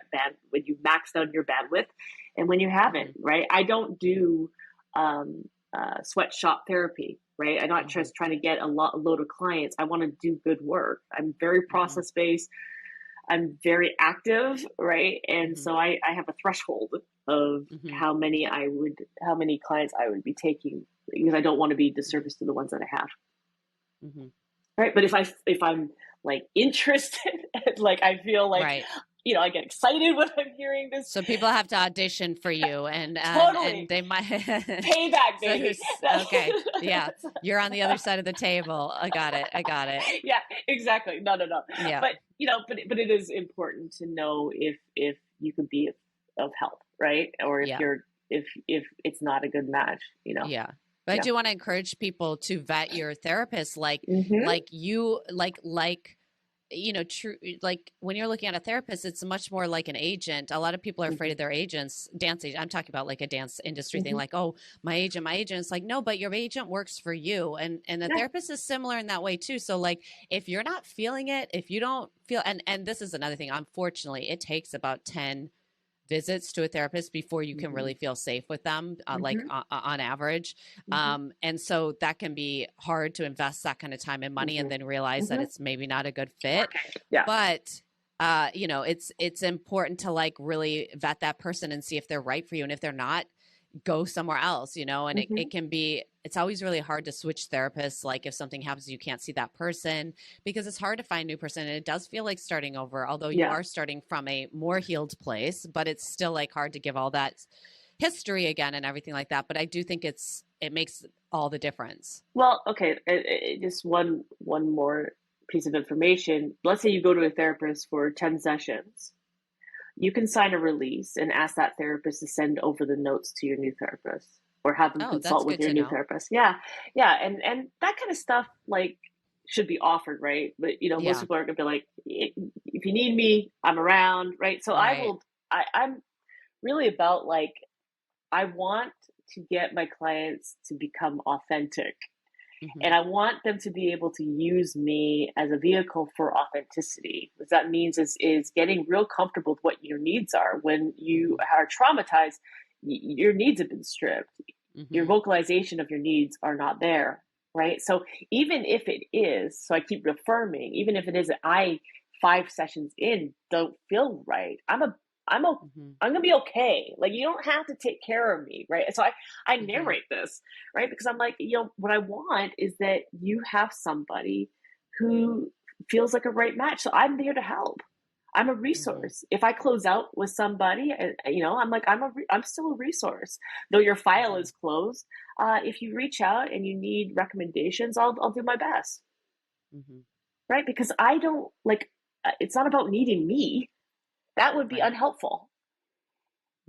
when you maxed out your bandwidth and when you haven't, right? I don't do sweatshop therapy, right? I'm not just trying to get a load of clients. I want to do good work. I'm very process based. I'm very active, right? And so I have a threshold of how many clients I would be taking, because I don't want to be disservice to the ones that I have. Right. But if I'm like interested, like I feel like, I get excited when I'm hearing this.
So people have to audition for you, and
totally.
And they might
payback, baby.
Okay. Yeah. You're on the other side of the table. I got it.
Yeah, exactly. No.
Yeah.
But, but it is important to know if you could be of help, right? Or if it's not a good match,
Yeah. But I do want to encourage people to vet your therapist, like true, like when you're looking at a therapist, it's much more like an agent. A lot of people are afraid of their agents, dance agent. I'm talking about like a dance industry thing, like, oh, my agent. It's like, no, but your agent works for you. And the therapist is similar in that way too. So like, if you're not feeling it, if you don't feel, and this is another thing, unfortunately, it takes about 10 visits to a therapist before you can really feel safe with them, like on average. And so that can be hard to invest that kind of time and money and then realize that it's maybe not a good fit.
Yeah.
But it's important to like really vet that person and see if they're right for you. And if they're not, go somewhere else, and it can be, it's always really hard to switch therapists. Like if something happens, you can't see that person, because it's hard to find a new person. And it does feel like starting over, although you are starting from a more healed place, but it's still like hard to give all that history again and everything like that. But I do think it makes all the difference.
Well, okay. Just one more piece of information. Let's say you go to a therapist for 10 sessions. You can sign a release and ask that therapist to send over the notes to your new therapist, or have them consult with your new therapist. Yeah. And that kind of stuff like should be offered, right? But most people are gonna be like, if you need me, I'm around, right? So I'm really about like, I want to get my clients to become authentic. And I want them to be able to use me as a vehicle for authenticity. What that means is getting real comfortable with what your needs are. When you are traumatized, your needs have been stripped. Your vocalization of your needs are not there, right? So even if it is, so I keep affirming, even if it is that 5 sessions in don't feel right, I'm gonna be okay. Like, you don't have to take care of me, right? So I narrate this, right? Because I'm like, what I want is that you have somebody who feels like a right match. So I'm there to help. I'm a resource. If I close out with somebody, I'm like, I'm still a resource, though your file is closed. If you reach out and you need recommendations, I'll do my best, right? Because I don't like. It's not about needing me. That would be unhelpful,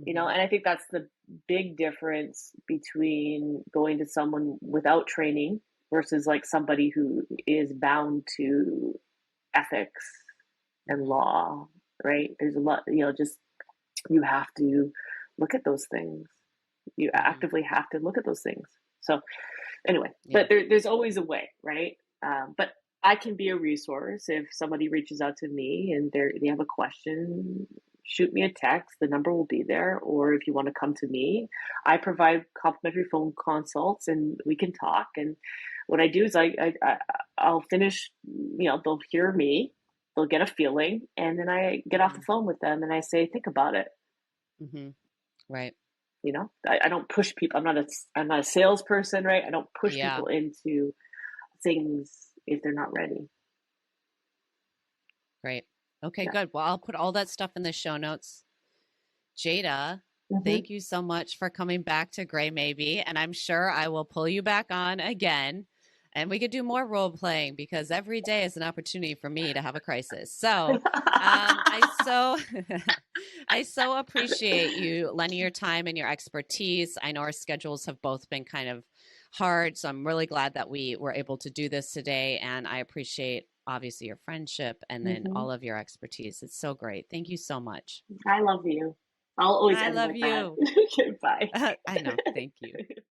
and I think that's the big difference between going to someone without training versus like somebody who is bound to ethics and law, right? There's a lot, just, you have to look at those things. You actively have to look at those things. So anyway, but there's always a way, right? But I can be a resource. If somebody reaches out to me and they have a question, shoot me a text. The number will be there. Or if you want to come to me, I provide complimentary phone consults and we can talk. And what I do is I'll finish, they'll hear me, they'll get a feeling, and then I get off the phone with them and I say, think about it.
Right.
I don't push people. I'm not a salesperson, right? I don't push people into things if they're not ready.
Right. Okay, good. Well, I'll put all that stuff in the show notes. Jaayda, thank you so much for coming back to Gray Maybe, and I'm sure I will pull you back on again, and we could do more role playing because every day is an opportunity for me to have a crisis. So I so appreciate you lending your time and your expertise. I know our schedules have both been kind of hard, so I'm really glad that we were able to do this today, and I appreciate obviously your friendship and then all of your expertise. It's so great. Thank you so much.
I love you. I'll always
I
end
love
like
you.
that. Bye.
I know. Thank you.